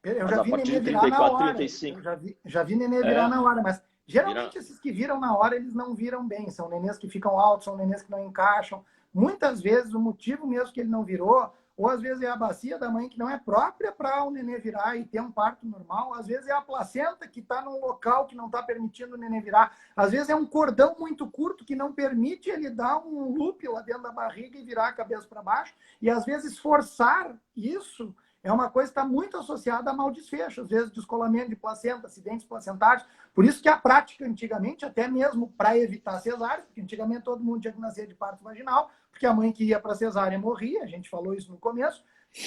Eu já vi nenê virar na hora. 35. Eu já vi nenê virar na hora, mas geralmente esses que viram na hora, eles não viram bem. São nenês que ficam altos, são nenês que não encaixam. Muitas vezes o motivo mesmo que ele não virou, ou às vezes é a bacia da mãe que não é própria para o nenê virar e ter um parto normal. Às vezes é a placenta que está num local que não está permitindo o nenê virar. Às vezes é um cordão muito curto que não permite ele dar um loop lá dentro da barriga e virar a cabeça para baixo. E às vezes forçar isso é uma coisa que está muito associada a mau desfecho, às vezes descolamento de placenta, acidentes placentários. Por isso que a prática antigamente, até mesmo para evitar cesárea, porque antigamente todo mundo tinha que nascer de parto vaginal, porque a mãe que ia para cesárea morria, a gente falou isso no começo,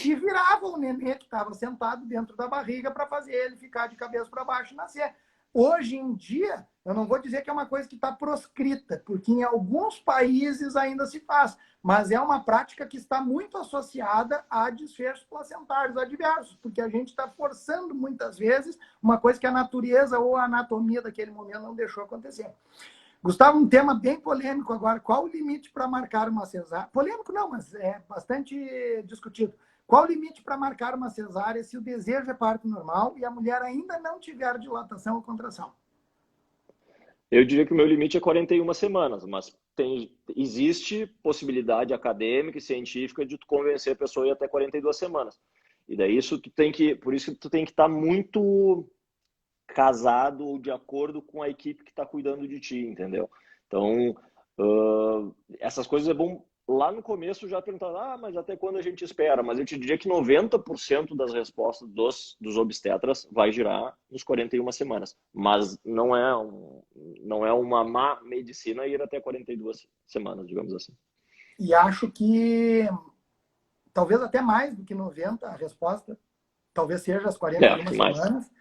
e virava o nenê que estava sentado dentro da barriga para fazer ele ficar de cabeça para baixo e nascer. Hoje em dia, eu não vou dizer que é uma coisa que está proscrita, porque em alguns países ainda se faz, mas é uma prática que está muito associada a desfechos placentários adversos, porque a gente está forçando muitas vezes uma coisa que a natureza ou a anatomia daquele momento não deixou acontecer. Gustavo, um tema bem polêmico agora. Qual o limite para marcar uma cesárea? Polêmico não, mas é bastante discutido. Qual o limite para marcar uma cesárea se o desejo é parto normal e a mulher ainda não tiver dilatação ou contração? Eu diria que o meu limite é 41 semanas, mas existe possibilidade acadêmica e científica de tu convencer a pessoa a ir até 42 semanas. E daí por isso que tu tem que estar muito casado ou de acordo com a equipe que está cuidando de ti, entendeu? Então, essas coisas é bom lá no começo já perguntar, mas até quando a gente espera? Mas eu te diria que 90% das respostas dos obstetras vai girar nos 41 semanas. Mas não é uma má medicina ir até 42 semanas, digamos assim. E acho que talvez até mais do que 90 a resposta. Talvez seja as 41 semanas.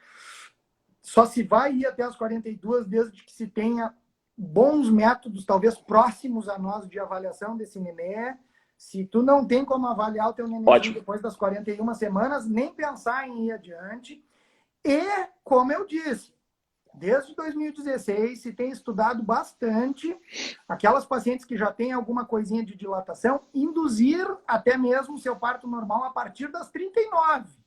Só se vai ir até as 42 desde que se tenha bons métodos, talvez próximos a nós, de avaliação desse nenê. Se tu não tem como avaliar o teu neném depois das 41 semanas, nem pensar em ir adiante. E, como eu disse, desde 2016 se tem estudado bastante aquelas pacientes que já têm alguma coisinha de dilatação, induzir até mesmo o seu parto normal a partir das 39.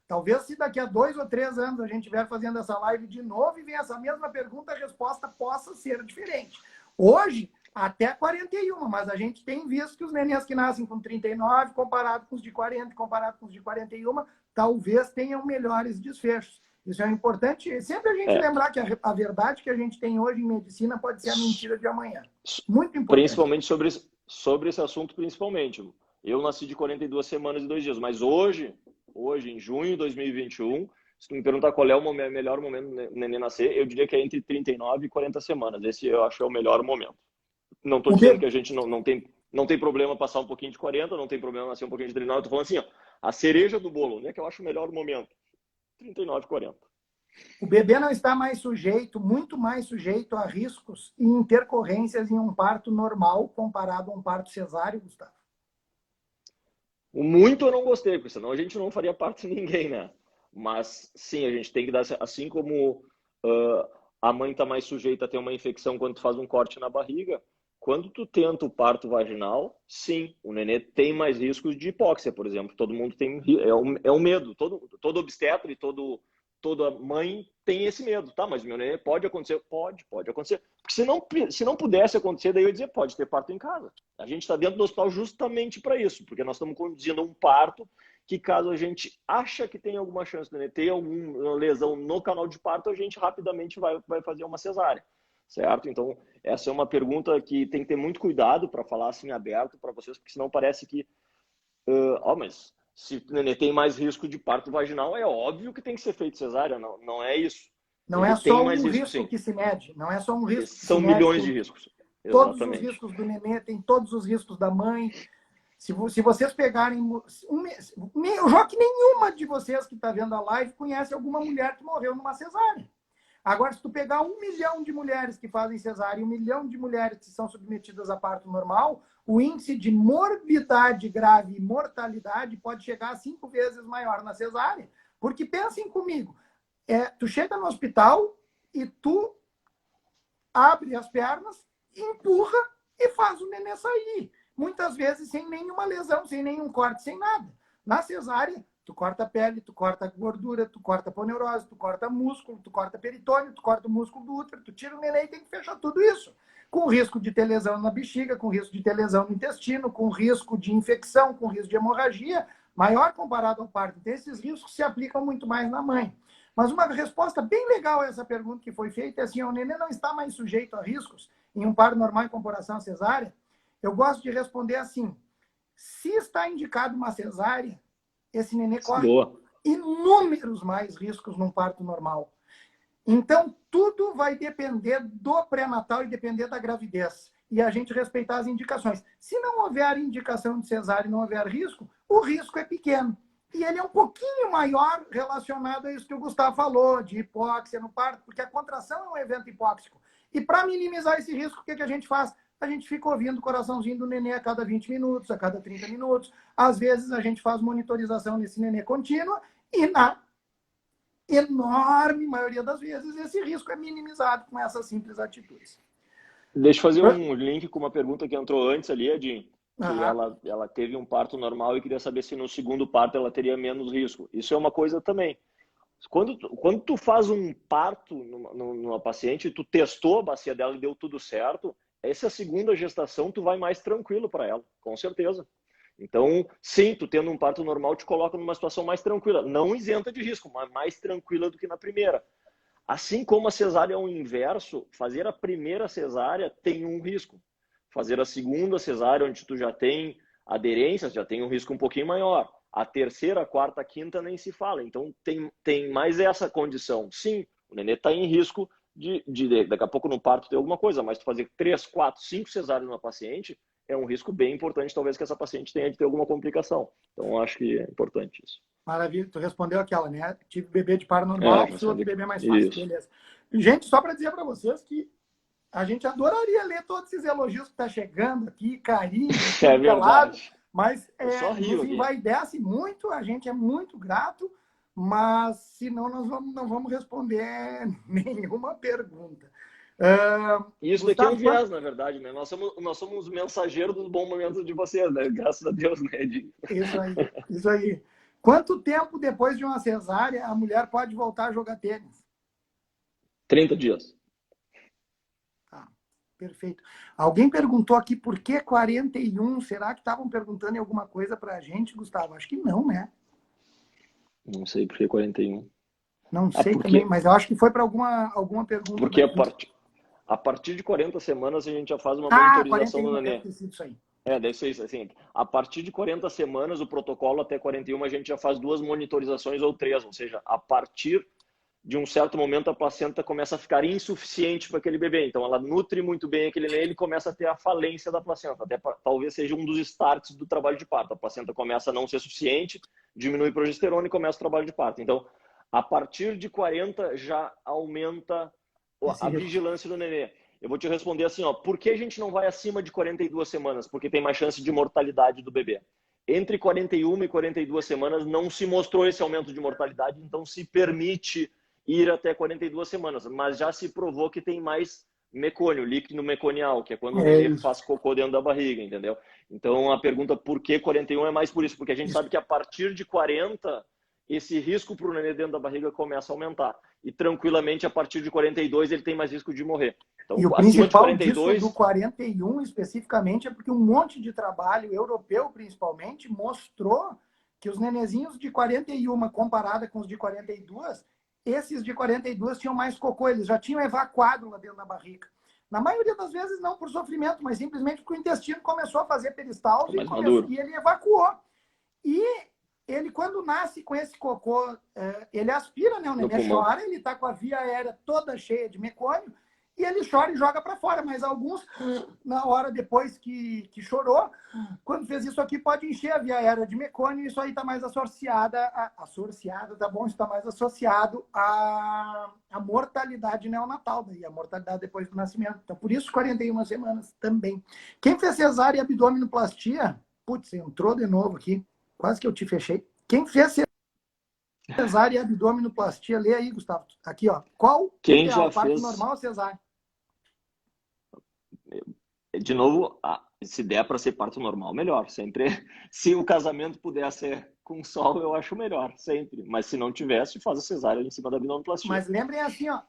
Talvez se daqui a 2 ou 3 anos a gente estiver fazendo essa live de novo e vem essa mesma pergunta, a resposta possa ser diferente. Hoje, até 41, mas a gente tem visto que os nenéns que nascem com 39, comparado com os de 40, comparado com os de 41, talvez tenham melhores desfechos. Isso é importante. Sempre a gente lembrar que a verdade que a gente tem hoje em medicina pode ser a mentira de amanhã. Muito importante. Principalmente sobre esse assunto, principalmente. Eu nasci de 42 semanas e 2 dias, mas hoje, em junho de 2021, se tu me perguntar qual é o melhor momento do neném nascer, eu diria que é entre 39 e 40 semanas. Esse eu acho que é o melhor momento. Não estou dizendo que a gente não tem problema passar um pouquinho de 40, não tem problema nascer um pouquinho de 39. Estou falando assim, ó, a cereja do bolo, né, que eu acho o melhor momento. 39 e 40. O bebê não está mais sujeito, muito mais sujeito a riscos e intercorrências em um parto normal comparado a um parto cesáreo, Gustavo? O muito eu não gostei, porque senão a gente não faria parte de ninguém, né? Mas sim, a gente tem que dar, assim como a mãe está mais sujeita a ter uma infecção quando tu faz um corte na barriga, quando tu tenta o parto vaginal, sim, o nenê tem mais riscos de hipóxia, por exemplo. Todo mundo tem, é um medo, todo obstetra e toda mãe tem esse medo, tá? Mas meu nenê pode acontecer? Pode acontecer. Porque se não pudesse acontecer, daí eu ia dizer, pode ter parto em casa. A gente está dentro do hospital justamente para isso, porque nós estamos conduzindo um parto que, caso a gente acha que tem alguma chance de ter alguma lesão no canal de parto, a gente rapidamente vai fazer uma cesárea, certo? Então, essa é uma pergunta que tem que ter muito cuidado para falar assim aberto para vocês, porque senão parece que, mas se o nenê tem mais risco de parto vaginal, é óbvio que tem que ser feito cesárea, não é isso. Não Ele é tem só mais um risco, risco sim. que se mede, não é só um risco que se São mede. milhões de riscos. Todos os Exatamente. riscos do nenê, tem todos os riscos da mãe. Se vocês pegarem... Eu jogo que nenhuma de vocês que está vendo a live conhece alguma mulher que morreu numa cesárea. Agora, se tu pegar 1 milhão de mulheres que fazem cesárea e 1 milhão de mulheres que são submetidas a parto normal, o índice de morbidade grave e mortalidade pode chegar a 5 vezes maior na cesárea. Porque pensem comigo, tu chega no hospital e tu abre as pernas, empurra e faz o nenê sair. Muitas vezes sem nenhuma lesão, sem nenhum corte, sem nada. Na cesárea, tu corta a pele, tu corta a gordura, tu corta a poneurose, tu corta músculo, tu corta peritônio, tu corta o músculo do útero, tu tira o nenê e tem que fechar tudo isso. Com risco de ter lesão na bexiga, com risco de ter lesão no intestino, com risco de infecção, com risco de hemorragia, maior comparado ao parto. Então, esses riscos se aplicam muito mais na mãe. Mas uma resposta bem legal a essa pergunta que foi feita é assim, o nenê não está mais sujeito a riscos em um parto normal em comparação à cesárea? Eu gosto de responder assim, se está indicado uma cesárea, esse nenê corre inúmeros mais riscos num parto normal. Então, tudo vai depender do pré-natal e depender da gravidez. E a gente respeitar as indicações. Se não houver indicação de cesárea e não houver risco, o risco é pequeno. E ele é um pouquinho maior relacionado a isso que o Gustavo falou, de hipóxia no parto, porque a contração é um evento hipóxico. E para minimizar esse risco, o que a gente faz? A gente fica ouvindo o coraçãozinho do nenê a cada 20 minutos, a cada 30 minutos. Às vezes a gente faz monitorização desse nenê contínua e na enorme maioria das vezes esse risco é minimizado com essas simples atitudes. Deixa eu fazer um link com uma pergunta que entrou antes ali, Edinho. Que Aham. ela teve um parto normal e queria saber se no segundo parto ela teria menos risco. Isso é uma coisa também. Quando tu faz um parto numa paciente, tu testou a bacia dela e deu tudo certo, essa segunda gestação tu vai mais tranquilo para ela, com certeza. Então, sim, tu tendo um parto normal te coloca numa situação mais tranquila, não isenta de risco, mas mais tranquila do que na primeira. Assim como a cesárea é o inverso, fazer a primeira cesárea tem um risco. Fazer a segunda cesárea, onde tu já tem aderências, já tem um risco um pouquinho maior. A terceira, a quarta, a quinta nem se fala. Então, tem mais essa condição. Sim, o nenê está em risco de daqui a pouco no parto ter alguma coisa, mas tu fazer 3, 4, 5 cesáreas numa paciente é um risco bem importante, talvez que essa paciente tenha de ter alguma complicação. Então, eu acho que é importante isso. Maravilha, tu respondeu aquela, né? Tive bebê de parto normal, se outro bebê mais fácil. Isso. Beleza. Gente, só para dizer para vocês que a gente adoraria ler todos esses elogios que tá chegando aqui, carinho, é verdade. Mas nos envaidece muito, a gente é muito grato, mas senão nós não vamos responder nenhuma pergunta. Isso daqui é um viés, na verdade, né? Nós somos os mensageiros dos bons momentos de vocês, né? Graças a Deus, né, Edinho? Isso aí. Quanto tempo depois de uma cesárea a mulher pode voltar a jogar tênis? 30 dias. Tá, perfeito. Alguém perguntou aqui por que 41? Será que estavam perguntando alguma coisa pra gente, Gustavo? Acho que não, né? Não sei por que 41. Não sei também, mas eu acho que foi para alguma pergunta. Porque a partir de 40 semanas a gente já faz uma monitorização do nenê. Deve ter sido isso aí. Deve ser isso, assim. A partir de 40 semanas, o protocolo até 41, a gente já faz 2 monitorizações ou 3. Ou seja, a partir de um certo momento, a placenta começa a ficar insuficiente para aquele bebê. Então, ela nutre muito bem aquele nenê, ele começa a ter a falência da placenta. Até talvez seja um dos starts do trabalho de parto. A placenta começa a não ser suficiente, diminui a progesterona e começa o trabalho de parto. Então, A partir de 40 já aumenta a risco. vigilância do nenê. Eu vou te responder assim, ó, por que a gente não vai acima de 42 semanas? Porque tem mais chance de mortalidade do bebê. Entre 41 e 42 semanas não se mostrou esse aumento de mortalidade, então se permite ir até 42 semanas, mas já se provou que tem mais mecônio, líquido meconial, que é quando o nenê faz cocô dentro da barriga, entendeu? Então a pergunta por que 41 é mais por isso, porque a gente sabe que a partir de 40 esse risco para o nenê dentro da barriga começa a aumentar. E tranquilamente, a partir de 42, ele tem mais risco de morrer. Então, E o acima de principal 42... disso do 41 especificamente é porque um monte de trabalho europeu, principalmente, mostrou que os nenezinhos de 41 comparada com os de 42, esses de 42 tinham mais cocô, eles já tinham evacuado lá dentro da barriga. Na maioria das vezes não por sofrimento, mas simplesmente porque o intestino começou a fazer peristalse e ele evacuou. E ele, quando nasce com esse cocô, ele aspira, né? O nenê chora, ele está com a via aérea toda cheia de mecônio, e ele chora e joga para fora. Mas alguns, na hora depois que chorou, quando fez isso aqui, pode encher a via aérea de mecônio, e isso aí está mais associado, tá bom? Está mais associado à mortalidade neonatal, daí a mortalidade depois do nascimento. Então, por isso, 41 semanas também. Quem fez cesárea e abdominoplastia, putz, entrou de novo aqui. Quase que eu te fechei. Quem fez cesárea e abdominoplastia, lê aí, Gustavo. Aqui, ó. Qual quem ideal, já parto fez... normal ou cesárea? De novo, se der para ser parto normal, melhor. Sempre. Se o casamento puder ser com sol, eu acho melhor, sempre. Mas se não tivesse, faz a cesárea em cima da abdominoplastia. Mas lembrem assim, ó.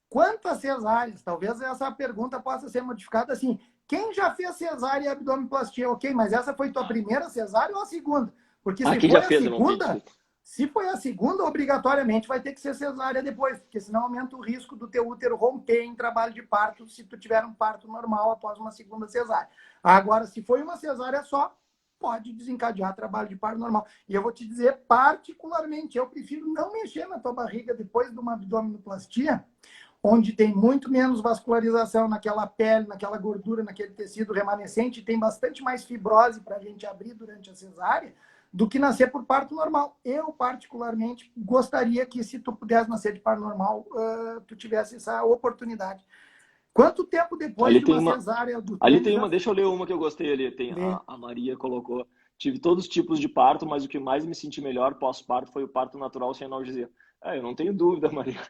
Quantas cesáreas? Talvez essa pergunta possa ser modificada assim. Quem já fez cesárea e abdominoplastia? Ok, mas essa foi tua primeira cesárea ou a segunda? Porque se foi a segunda, se foi a segunda, obrigatoriamente vai ter que ser cesárea depois, porque senão aumenta o risco do teu útero romper em trabalho de parto se tu tiver um parto normal após uma segunda cesárea. Agora, se foi uma cesárea só, pode desencadear trabalho de parto normal. E eu vou te dizer, particularmente, eu prefiro não mexer na tua barriga depois de uma abdominoplastia, onde tem muito menos vascularização naquela pele, naquela gordura, naquele tecido remanescente, tem bastante mais fibrose para a gente abrir durante a cesárea, do que nascer por parto normal. Eu, particularmente, gostaria que, se tu pudesse nascer de parto normal, tu tivesse essa oportunidade. Quanto tempo depois de uma cesárea do ali tem uma, deixa eu ler uma que eu gostei ali. Tem a Maria colocou: tive todos os tipos de parto, mas o que mais me senti melhor pós-parto foi o parto natural sem analgesia. Eu não tenho dúvida, Maria.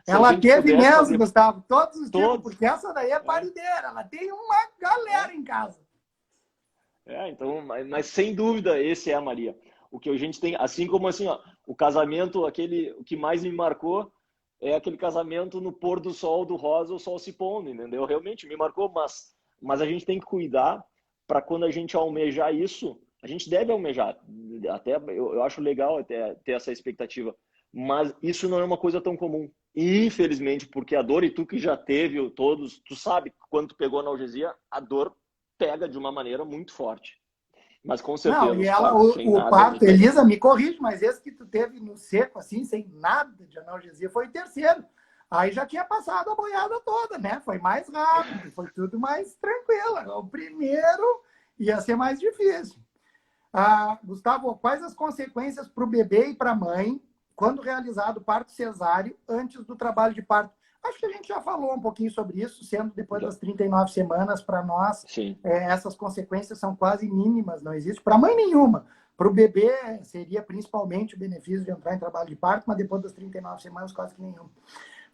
Ela teve mesmo, Gustavo, todos os tipos, porque essa daí é parideira. Ela tem uma galera em casa. Então, mas sem dúvida, esse é a Maria. O que a gente tem, assim como assim, ó, o casamento, o que mais me marcou é aquele casamento no pôr do sol do rosa, o sol se pondo, entendeu? Realmente me marcou, mas a gente tem que cuidar para quando a gente almejar isso, a gente deve almejar. Até eu acho legal até ter essa expectativa, mas isso não é uma coisa tão comum. E, infelizmente, porque a dor, e tu que já teve todos, tu sabe, quando tu pegou analgesia, a dor pega de uma maneira muito forte. Mas com certeza. Não, e ela, o parto, Elisa, me corrige, mas esse que tu teve no seco, assim, sem nada de analgesia, foi o terceiro. Aí já tinha passado a boiada toda, né? Foi mais rápido, foi tudo mais tranquilo. O primeiro ia ser mais difícil. Gustavo, quais as consequências para o bebê e para a mãe quando realizado o parto cesáreo antes do trabalho de parto? Acho que a gente já falou um pouquinho sobre isso, sendo depois das 39 semanas, para nós, essas consequências são quase mínimas, não existe para mãe nenhuma. Para o bebê, seria principalmente o benefício de entrar em trabalho de parto, mas depois das 39 semanas, quase que nenhum.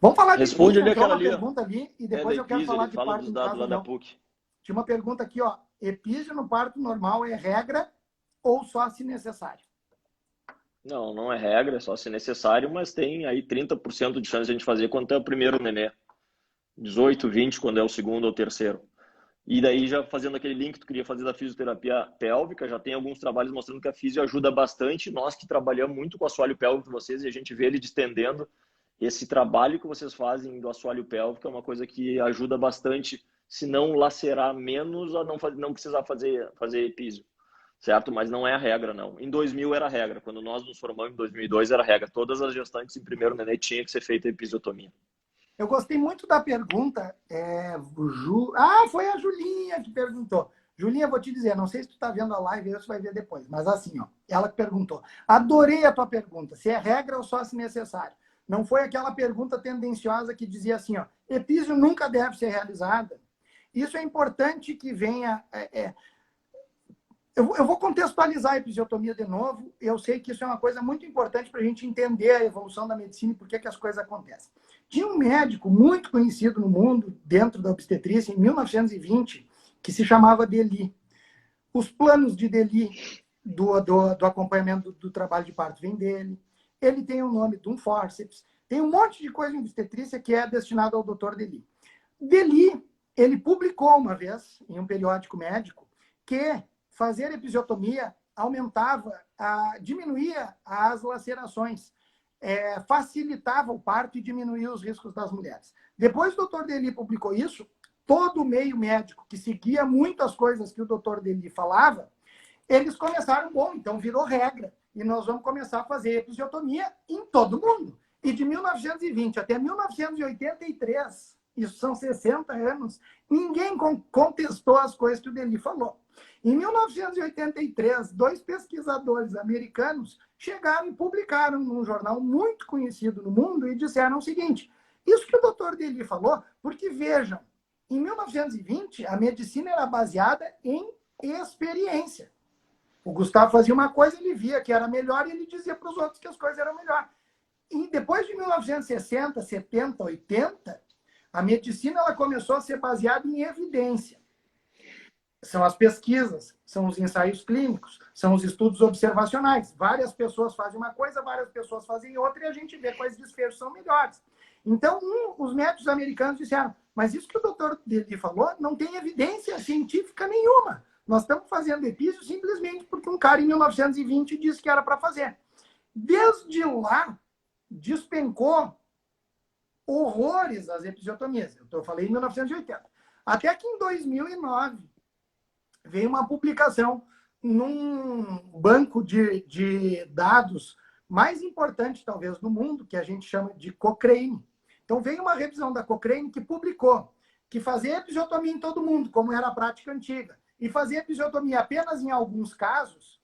Vamos falar de Responde ali aquela pergunta ali, e depois eu quero falar de parto em casa, não. Tinha uma pergunta aqui, ó. Epísio no parto normal é regra ou só se necessário? Não, não é regra, é só se necessário, mas tem aí 30% de chance de a gente fazer quando é o primeiro nenê. 18, 20 quando é o segundo ou terceiro. E daí, já fazendo aquele link que tu queria fazer da fisioterapia pélvica, já tem alguns trabalhos mostrando que a fisio ajuda bastante. Nós que trabalhamos muito com o assoalho pélvico de vocês, e a gente vê ele distendendo, esse trabalho que vocês fazem do assoalho pélvico é uma coisa que ajuda bastante, se não lacerar menos, a não precisar fazer epísio. Certo? Mas não é a regra, não. Em 2000 era a regra. Quando nós nos formamos em 2002 era a regra. Todas as gestantes em primeiro nenê tinha que ser feita a episiotomia. Eu gostei muito da pergunta. Foi a Julinha que perguntou. Julinha, vou te dizer, não sei se tu está vendo a live ou se vai ver depois, mas assim, ó, ela que perguntou. Adorei a tua pergunta, se é regra ou só se necessário. Não foi aquela pergunta tendenciosa que dizia assim, ó, epísio nunca deve ser realizada. Isso é importante que venha... Eu vou contextualizar a episiotomia de novo. Eu sei que isso é uma coisa muito importante para a gente entender a evolução da medicina e por que as coisas acontecem. Tinha um médico muito conhecido no mundo, dentro da obstetrícia, em 1920, que se chamava Dely. Os planos de Dely do acompanhamento do trabalho de parto vêm dele. Ele tem o nome de um fórceps. Tem um monte de coisa em obstetrícia que é destinado ao Dr. Dely. Dely, ele publicou uma vez, em um periódico médico, que fazer episiotomia diminuía as lacerações, facilitava o parto e diminuía os riscos das mulheres. Depois o Dr. Dely publicou isso, todo o meio médico que seguia muito as coisas que o Dr. Dely falava, eles começaram, bom, então virou regra, e nós vamos começar a fazer episiotomia em todo mundo. E de 1920 até 1983, isso são 60 anos, ninguém contestou as coisas que o Dely falou. Em 1983, 2 pesquisadores americanos chegaram e publicaram num jornal muito conhecido no mundo e disseram o seguinte, isso que o Dr. Dely falou, porque vejam, em 1920, a medicina era baseada em experiência. O Gustavo fazia uma coisa, ele via que era melhor e ele dizia para os outros que as coisas eram melhor. E depois de 1960, 70, 80, a medicina ela começou a ser baseada em evidência. São as pesquisas, são os ensaios clínicos, são os estudos observacionais. Várias pessoas fazem uma coisa, várias pessoas fazem outra, e a gente vê quais desfechos são melhores. Então, os médicos americanos disseram, mas isso que o doutor Dely falou não tem evidência científica nenhuma. Nós estamos fazendo epísio simplesmente porque um cara em 1920 disse que era para fazer. Desde lá, despencou horrores as episiotomias. Eu falei em 1980. Até que em 2009, veio uma publicação num banco de dados mais importante, talvez, do mundo, que a gente chama de Cochrane. Então, veio uma revisão da Cochrane que publicou que fazer episiotomia em todo mundo, como era a prática antiga, e fazer episiotomia apenas em alguns casos,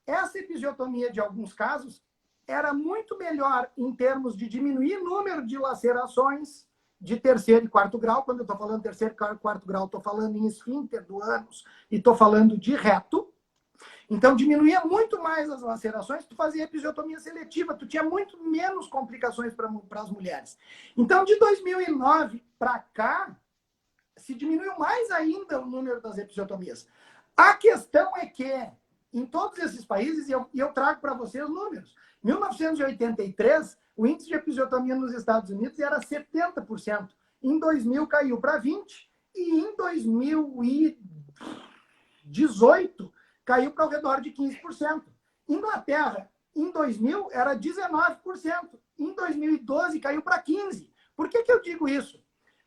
essa episiotomia de alguns casos era muito melhor em termos de diminuir o número de lacerações de 3º e 4º grau. Quando eu estou falando 3º e 4º grau, estou falando em esfíncter do ânus e estou falando de reto. Então, diminuía muito mais as lacerações, tu fazia episiotomia seletiva, tu tinha muito menos complicações para as mulheres. Então, de 2009 para cá, se diminuiu mais ainda o número das episiotomias. A questão é que, em todos esses países, e eu trago para vocês números, 1983, o índice de episiotomia nos Estados Unidos era 70%. Em 2000 caiu para 20%, e em 2018 caiu para ao redor de 15%. Inglaterra, em 2000, era 19%. Em 2012 caiu para 15%. Por que eu digo isso?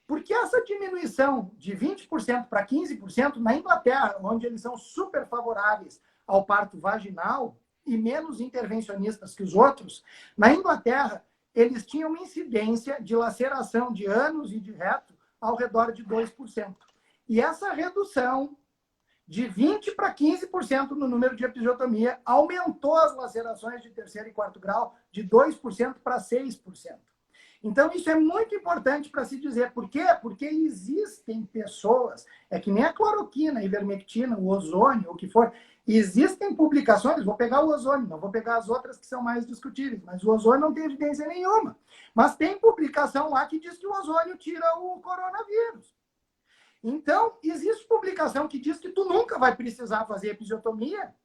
Porque essa diminuição de 20% para 15% na Inglaterra, onde eles são super favoráveis ao parto vaginal e menos intervencionistas que os outros, na Inglaterra, eles tinham uma incidência de laceração de ânus e de reto ao redor de 2%. E essa redução de 20% para 15% no número de episiotomia aumentou as lacerações de 3º e 4º grau de 2% para 6%. Então, isso é muito importante para se dizer. Por quê? Porque existem pessoas, é que nem a cloroquina, a ivermectina, o ozônio, o que for. Existem publicações, vou pegar o ozônio, não vou pegar as outras que são mais discutíveis, mas o ozônio não tem evidência nenhuma. Mas tem publicação lá que diz que o ozônio tira o coronavírus. Então, existe publicação que diz que tu nunca vai precisar fazer episiotomia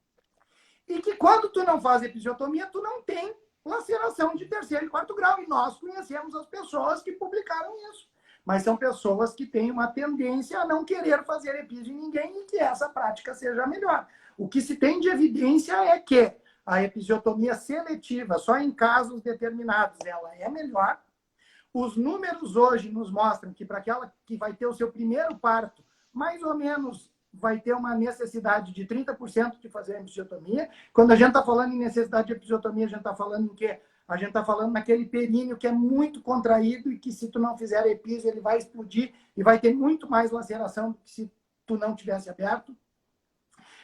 e que quando tu não faz episiotomia, tu não tem laceração de 3º e 4º grau. E nós conhecemos as pessoas que publicaram isso. Mas são pessoas que têm uma tendência a não querer fazer epísio em ninguém e que essa prática seja melhor. O que se tem de evidência é que a episiotomia seletiva, só em casos determinados, ela é melhor. Os números hoje nos mostram que para aquela que vai ter o seu primeiro parto, mais ou menos vai ter uma necessidade de 30% de fazer a episiotomia. Quando a gente está falando em necessidade de episiotomia, a gente está falando em quê? A gente está falando naquele períneo que é muito contraído e que se tu não fizer epísio, ele vai explodir e vai ter muito mais laceração do que se tu não tivesse aberto.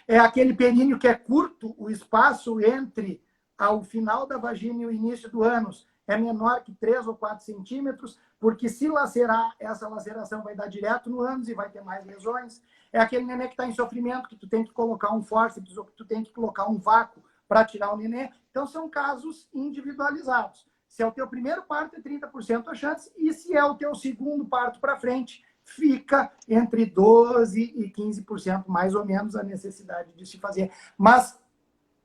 É aquele períneo que é curto, o espaço entre ao final da vagina e o início do ânus é menor que 3 ou 4 centímetros, porque se lacerar, essa laceração vai dar direto no ânus e vai ter mais lesões. É aquele nenê que está em sofrimento, que tu tem que colocar um fórceps ou que tu tem que colocar um vácuo para tirar o nenê. Então, são casos individualizados. Se é o teu primeiro parto, é 30% a chance, e se é o teu segundo parto para frente, fica entre 12% e 15%, mais ou menos, a necessidade de se fazer. Mas,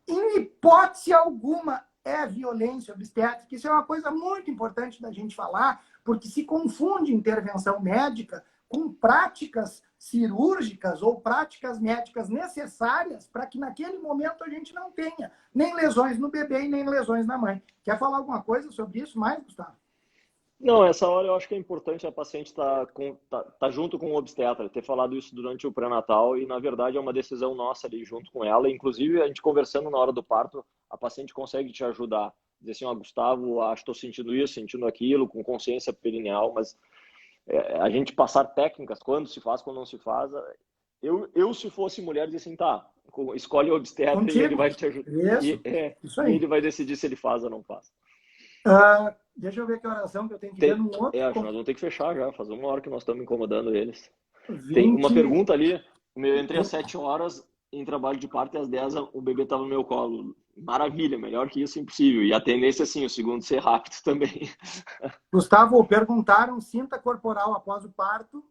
em hipótese alguma, é violência obstétrica. Isso é uma coisa muito importante da gente falar, porque se confunde intervenção médica com práticas cirúrgicas ou práticas médicas necessárias para que naquele momento a gente não tenha nem lesões no bebê e nem lesões na mãe. Quer falar alguma coisa sobre isso mais, Gustavo? Não, essa hora eu acho que é importante a paciente estar junto com o obstetra, ter falado isso durante o pré-natal e, na verdade, é uma decisão nossa ali junto com ela. Inclusive, a gente conversando na hora do parto, a paciente consegue te ajudar. Dizer assim, ó, Gustavo, acho que estou sentindo isso, sentindo aquilo, com consciência perineal, mas a gente passar técnicas, quando se faz, quando não se faz. Eu se fosse mulher, dizia assim, tá, escolhe o obstetra Contigo. e ele vai te ajudar. Isso E aí. ele vai decidir se ele faz ou não faz. Deixa eu ver que oração que eu tenho que ver num outro. Acho que nós vamos ter que fechar já. Faz uma hora que nós estamos incomodando eles. 20... Tem uma pergunta ali. Eu entrei às 7 horas em trabalho de parto e às 10 o bebê estava no meu colo. Maravilha, melhor que isso, impossível. E a tendência, assim, o segundo ser rápido também. Gustavo, perguntaram cinta corporal após o parto.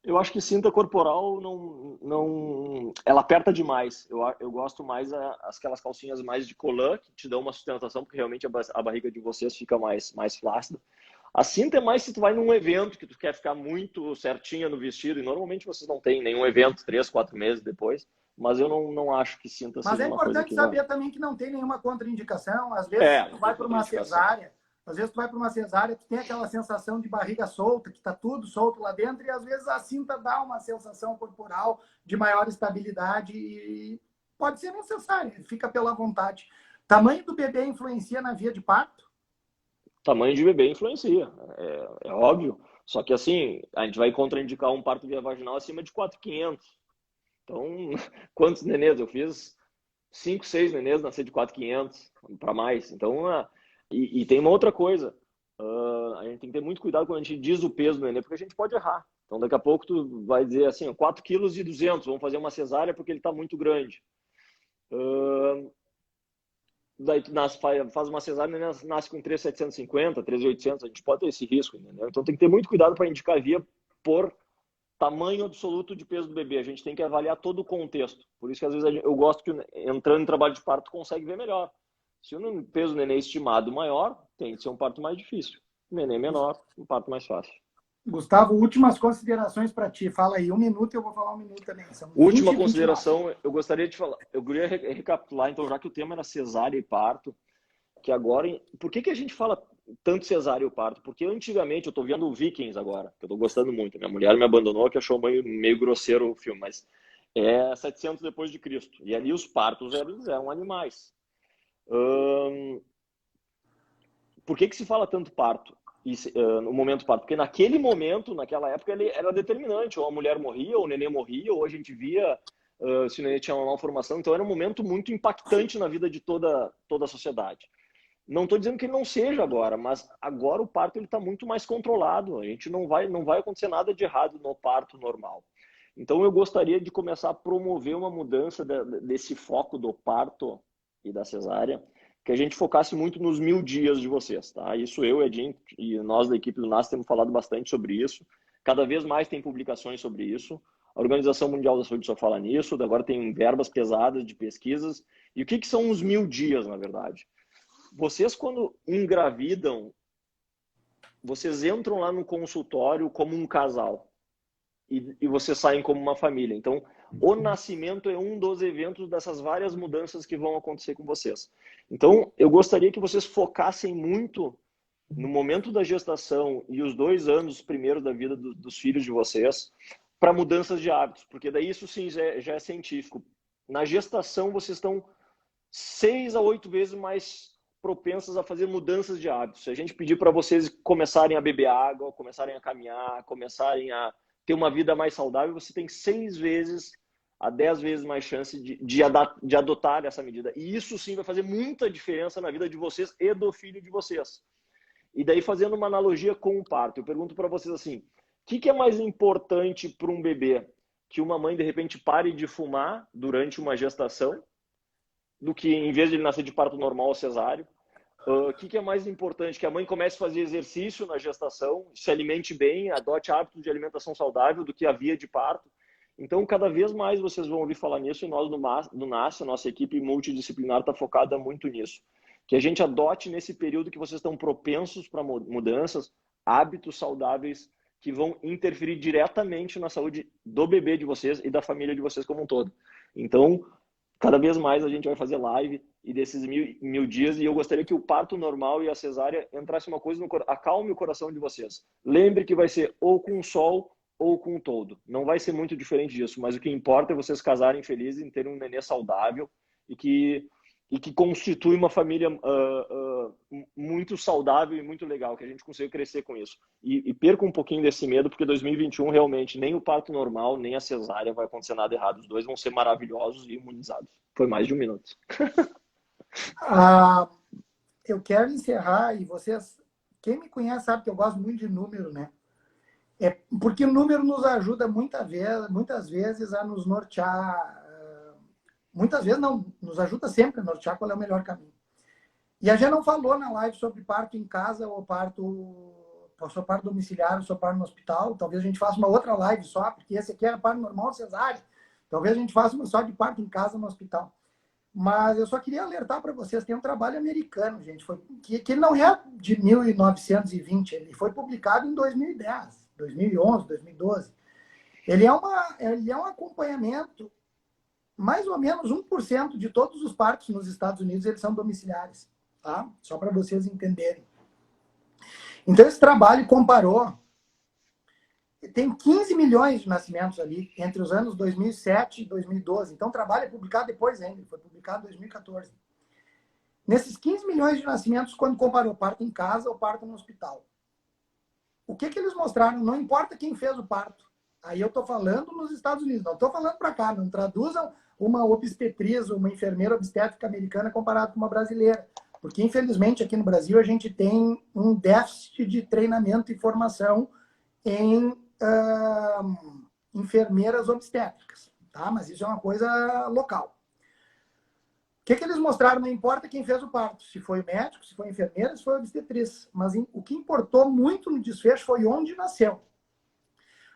Eu acho que cinta corporal não ela aperta demais. Eu gosto mais aquelas calcinhas mais de colã, que te dão uma sustentação, porque realmente a barriga de vocês fica mais flácida. A cinta é mais se tu vai num evento que tu quer ficar muito certinha no vestido, e normalmente vocês não têm nenhum evento 3, 4 meses depois, mas eu não acho que cinta seja uma coisa que... Mas é importante saber também que não tem nenhuma contraindicação. Às vezes tu vai para uma cesárea, tu tem aquela sensação de barriga solta, que está tudo solto lá dentro, e às vezes a cinta dá uma sensação corporal de maior estabilidade e pode ser necessária, fica pela vontade. Tamanho do bebê influencia na via de parto? Tamanho de bebê influencia, é óbvio. Só que assim, a gente vai contraindicar um parto via vaginal acima de 4.500. Então, quantos nenês eu fiz? 5, 6 nenês nascer de 4.500 para mais. Então, e tem uma outra coisa. A gente tem que ter muito cuidado quando a gente diz o peso do nenê, porque a gente pode errar. Então, daqui a pouco tu vai dizer assim, 4,2 kg, vamos fazer uma cesárea porque ele está muito grande. Daí tu faz uma cesárea, nasce com 3.750, 3.800, a gente pode ter esse risco, entendeu? Então tem que ter muito cuidado para indicar via por tamanho absoluto de peso do bebê. A gente tem que avaliar todo o contexto. Por isso que às vezes eu gosto que entrando em trabalho de parto consegue ver melhor. Se o peso do neném é estimado maior, tem que ser um parto mais difícil. O neném menor, um parto mais fácil. Gustavo, últimas considerações para ti. Fala aí, 1 minuto e eu vou falar 1 minuto também. Última consideração, eu gostaria de falar, eu queria recapitular, então, já que o tema era cesárea e parto, que agora, por que a gente fala tanto cesárea e parto? Porque antigamente, eu estou vendo o Vikings agora, que eu estou gostando muito, minha mulher me abandonou, que achou meio grosseiro o filme, mas é 700 depois de Cristo, e ali os partos eram animais. Por que se fala tanto parto? No momento parto, porque naquele momento, naquela época, ele era determinante, ou a mulher morria, ou o neném morria, ou a gente via se o neném tinha uma malformação, então era um momento muito impactante na vida de toda a sociedade. Não estou dizendo que ele não seja agora, mas agora o parto está muito mais controlado, a gente não vai acontecer nada de errado no parto normal. Então eu gostaria de começar a promover uma mudança desse foco do parto e da cesárea, que a gente focasse muito nos 1.000 dias de vocês, tá? Isso eu, Edinho, e nós da equipe do NAS temos falado bastante sobre isso. Cada vez mais tem publicações sobre isso. A Organização Mundial da Saúde só fala nisso. Agora tem verbas pesadas de pesquisas. E o que são os 1.000 dias, na verdade? Vocês, quando engravidam, vocês entram lá no consultório como um casal. E vocês saem como uma família. Então, o nascimento é um dos eventos dessas várias mudanças que vão acontecer com vocês. Então, eu gostaria que vocês focassem muito no momento da gestação e os 2 anos primeiros da vida dos filhos de vocês para mudanças de hábitos, porque daí isso sim já é científico. Na gestação, vocês estão 6 a 8 vezes mais propensas a fazer mudanças de hábitos. Se a gente pedir para vocês começarem a beber água, começarem a caminhar, começarem a ter uma vida mais saudável, você tem 6 vezes a 10 vezes mais chance de adotar essa medida. E isso sim vai fazer muita diferença na vida de vocês e do filho de vocês. E daí, fazendo uma analogia com o parto, eu pergunto para vocês assim, o que é mais importante para um bebê? Que uma mãe, de repente, pare de fumar durante uma gestação, do que em vez de ele nascer de parto normal ou cesáreo? O que é mais importante? Que a mãe comece a fazer exercício na gestação, se alimente bem, adote hábitos de alimentação saudável, do que a via de parto? Então, cada vez mais vocês vão ouvir falar nisso, e nós no NASCE, a nossa equipe multidisciplinar está focada muito nisso. Que a gente adote nesse período que vocês estão propensos para mudanças, hábitos saudáveis que vão interferir diretamente na saúde do bebê de vocês e da família de vocês como um todo. Então, cada vez mais a gente vai fazer live e desses mil dias, e eu gostaria que o parto normal e a cesárea entrasse uma coisa, acalme o coração de vocês. Lembre que vai ser ou com sol ou com todo. Não vai ser muito diferente disso, mas o que importa é vocês casarem felizes, em terem um nenê saudável e que constitui uma família muito saudável e muito legal, que a gente consiga crescer com isso. E perca um pouquinho desse medo, porque 2021 realmente nem o parto normal, nem a cesárea vai acontecer nada errado. Os dois vão ser maravilhosos e imunizados. Foi mais de 1 minuto. Eu quero encerrar, e vocês, quem me conhece sabe que eu gosto muito de número, né? Porque o número nos ajuda muitas vezes a nos nortear. Muitas vezes não, nos ajuda sempre a nortear qual é o melhor caminho. E a gente não falou na live sobre parto em casa ou parto domiciliar, ou parto no hospital. Talvez a gente faça uma outra live só, porque esse aqui era parto normal cesárea. Talvez a gente faça uma só de parto em casa no hospital. Mas eu só queria alertar para vocês, tem um trabalho americano, gente, que ele não é de 1920, ele foi publicado em 2010, 2011, 2012. Ele é um acompanhamento, mais ou menos 1% de todos os partos nos Estados Unidos, eles são domiciliares, tá? Só para vocês entenderem. Então, esse trabalho comparou, tem 15 milhões de nascimentos ali, entre os anos 2007 e 2012. Então, o trabalho é publicado depois ainda, foi publicado em 2014. Nesses 15 milhões de nascimentos, quando comparou parto em casa ou parto no hospital, o que eles mostraram? Não importa quem fez o parto. Aí eu estou falando nos Estados Unidos, não estou falando para cá, não traduzam uma obstetriz, uma enfermeira obstétrica americana comparada com uma brasileira. Porque, infelizmente, aqui no Brasil, a gente tem um déficit de treinamento e formação em enfermeiras obstétricas, tá? Mas isso é uma coisa local. O que eles mostraram? Não importa quem fez o parto, se foi médico, se foi enfermeira, se foi obstetriz. Mas o que importou muito no desfecho foi onde nasceu.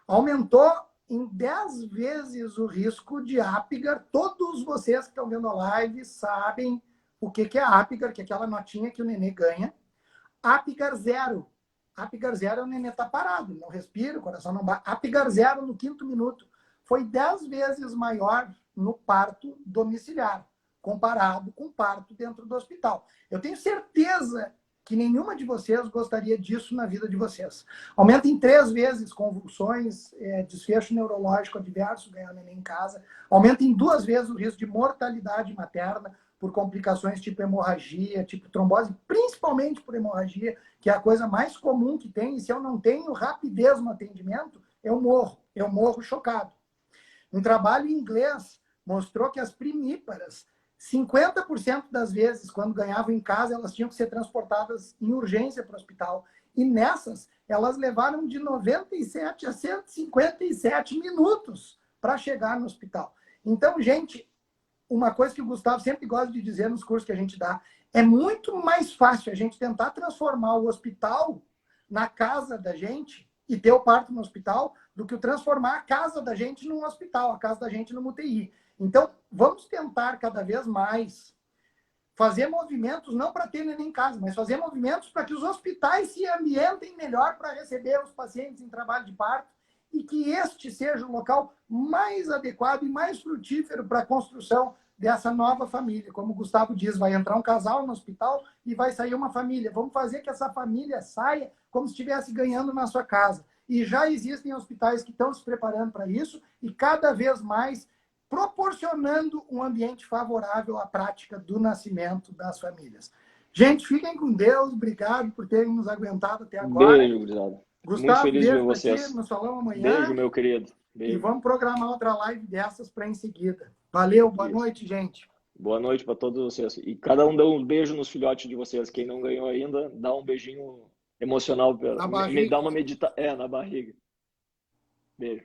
Aumentou em 10 vezes o risco de Apgar. Todos vocês que estão vendo a live sabem o que é Apgar, que é aquela notinha que o nenê ganha. Apgar 0. Apgar 0 é o nenê tá parado, não respira, o coração não bate. Apgar 0 no 5º minuto foi 10 vezes maior no parto domiciliar, comparado com o parto dentro do hospital. Eu tenho certeza que nenhuma de vocês gostaria disso na vida de vocês. Aumenta em 3 vezes convulsões, desfecho neurológico adverso, ganhar neném em casa. Aumenta em 2 vezes o risco de mortalidade materna por complicações tipo hemorragia, tipo trombose, principalmente por hemorragia, que é a coisa mais comum que tem. E se eu não tenho rapidez no atendimento, eu morro chocado. Um trabalho em inglês mostrou que as primíparas, 50% das vezes, quando ganhavam em casa, elas tinham que ser transportadas em urgência para o hospital. E nessas, elas levaram de 97 a 157 minutos para chegar no hospital. Então, gente, uma coisa que o Gustavo sempre gosta de dizer nos cursos que a gente dá, é muito mais fácil a gente tentar transformar o hospital na casa da gente e ter o parto no hospital do que transformar a casa da gente num hospital, a casa da gente numa UTI. Então, vamos tentar cada vez mais fazer movimentos, não para ter neném em casa, mas fazer movimentos para que os hospitais se ambientem melhor para receber os pacientes em trabalho de parto e que este seja o local mais adequado e mais frutífero para a construção dessa nova família. Como o Gustavo diz, vai entrar um casal no hospital e vai sair uma família. Vamos fazer que essa família saia como se estivesse ganhando na sua casa. E já existem hospitais que estão se preparando para isso e cada vez mais proporcionando um ambiente favorável à prática do nascimento das famílias. Gente, fiquem com Deus. Obrigado por terem nos aguentado até agora. Beijo, obrigado. Gustavo, feliz de ver beijo pra vocês. ti, nos falamos amanhã. Beijo, meu querido. E Beijo. vamos programar outra live dessas para em seguida. Valeu, boa noite, gente. Boa noite para todos vocês. E cada um dá um beijo nos filhotes de vocês. Quem não ganhou ainda, dá um beijinho emocional. Na barriga. Dá uma medita... na barriga. Beijo.